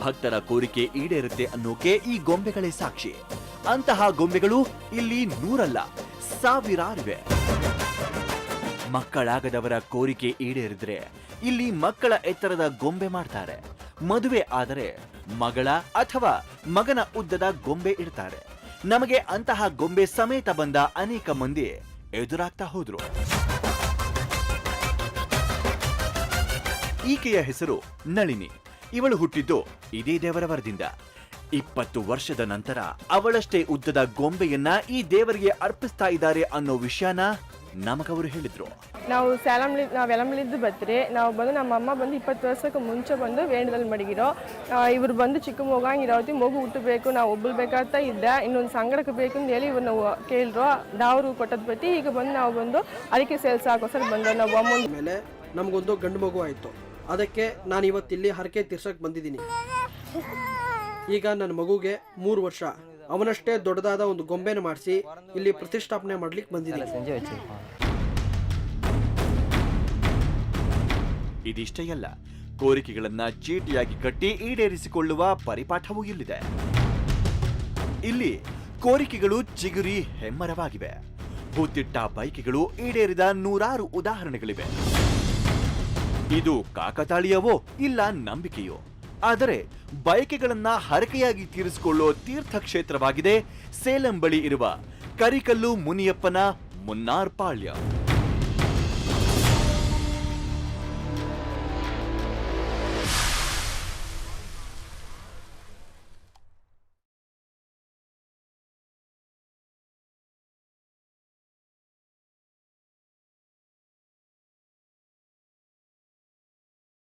ಭಕ್ತರ ಕೋರಿಕೆ ಈಡೇರುತ್ತೆ ಅನ್ನೋಕೆ ಈ ಗೊಂಬೆಗಳೇ ಸಾಕ್ಷಿ. ಅಂತಹ ಗೊಂಬೆಗಳು ಇಲ್ಲಿ 100 ಅಲ್ಲ, 1000 ಮಕ್ಕಳಾಗದವರ ಕೋರಿಕೆ ಈಡೇರಿದ್ರೆ ಇಲ್ಲಿ ಮಕ್ಕಳ ಎತ್ತರದ ಗೊಂಬೆ ಮಾಡ್ತಾರೆ. ಮದುವೆ ಆದರೆ ಮಗಳ ಅಥವಾ ಮಗನ ಉದ್ದದ ಗೊಂಬೆ ಇಡ್ತಾರೆ. ನಮಗೆ ಅಂತಹ ಗೊಂಬೆ ಸಮೇತ ಬಂದ ಅನೇಕ ಮಂದಿ ಎದುರಾಗ್ತಾ ಹೋದ್ರು. ಈಕೆಯ ಹೆಸರು ನಳಿನಿ. ಇವಳು ಹುಟ್ಟಿದ್ದು ಇದೇ ದೇವರವರದಿಂದ. 20 ವರ್ಷದ ನಂತರ ಅವಳಷ್ಟೇ ಉದ್ದದ ಗೊಂಬೆಯನ್ನ ಈ ದೇವರಿಗೆ ಅರ್ಪಿಸ್ತಾ ಇದ್ದಾರೆ ಅನ್ನೋ ವಿಷಯನ ನಮಗವರು ಹೇಳಿದ್ರು. ನಾವು ಎಲಮಲಿದ್ದು ಬತ್ರಿ ನಾವು ಬಂದು ನಮ್ಮ ಅಮ್ಮ ಬಂದು 20 ವರ್ಷಕ್ಕೆ ಮುಂಚೆ ಬಂದು ವೇಣದಲ್ಲಿ ಮಡಗಿರೋ. ಇವ್ರು ಬಂದು ಚಿಕ್ಕ ಮಗ ಇರಾವತಿ ಮಗು ಹುಟ್ಟಬೇಕು, ನಾವು ಒಬ್ಬಲ್ಬೇಕಾಗ್ತಾ ಇದ್ದ, ಇನ್ನೊಂದು ಸಂಗಡಕ್ಕೆ ಬೇಕು ಅಂತ ಹೇಳಿ ಇವ್ರು ನಾವು ಕೇಳಿದ್ರು. ದಾವರು ಕೊಟ್ಟದ ಬತ್ತಿ ಈಗ ಬಂದು ನಾವು ಬಂದು ಅದಕ್ಕೆ ಸೇಲ್ಸ್ ಹಾಕೋಸರ ಬಂದ ನಾವು ಅಮ್ಮನ ಮೇಲೆ ನಮಗೊಂದು ಗಂಡು ಮಗು ಆಯಿತು. ಅದಕ್ಕೆ ನಾನು ಇವತ್ತಿಲ್ಲಿ ಹರಕೆ ತೀರ್ಸಕ್ಕೆ ಬಂದಿದ್ದೀನಿ. ಈಗ ನನ್ನ ಮಗುಗೆ 3 ವರ್ಷ. ಅವನಷ್ಟೇ ದೊಡ್ಡದಾದ ಒಂದು ಗೊಂಬೆನ ಮಾಡಿಸಿ ಇಲ್ಲಿ ಪ್ರತಿಷ್ಠಾಪನೆ ಮಾಡ್ಲಿಕ್ಕೆ ಬಂದಿದ್ದೀನಿ. ಇದಿಷ್ಟೇ ಅಲ್ಲ, ಕೋರಿಕೆಗಳನ್ನ ಚೀಟಿಯಾಗಿ ಕಟ್ಟಿ ಈಡೇರಿಸಿಕೊಳ್ಳುವ ಪರಿಪಾಠವೂ ಇಲ್ಲಿದೆ. ಇಲ್ಲಿ ಕೋರಿಕೆಗಳು ಚಿಗುರಿ ಹೆಮ್ಮರವಾಗಿವೆ. ಹೂತಿಟ್ಟ ಬೈಕೆಗಳು ಈಡೇರಿದ ನೂರಾರು ಉದಾಹರಣೆಗಳಿವೆ. ಇದು ಕಾಕತಾಳೀಯವೋ ಇಲ್ಲ ನಂಬಿಕೆಯೋ? ಆದರೆ ಬಯಕೆಗಳನ್ನ ಹರಕೆಯಾಗಿ ತೀರಿಸಿಕೊಳ್ಳೋ ತೀರ್ಥಕ್ಷೇತ್ರವಾಗಿದೆ ಸೇಲಂ ಬಳಿ ಇರುವ ಕರಿಕಲ್ಲು ಮುನಿಯಪ್ಪನ ಮುನ್ನಾರ್ ಪಾಳ್ಯ.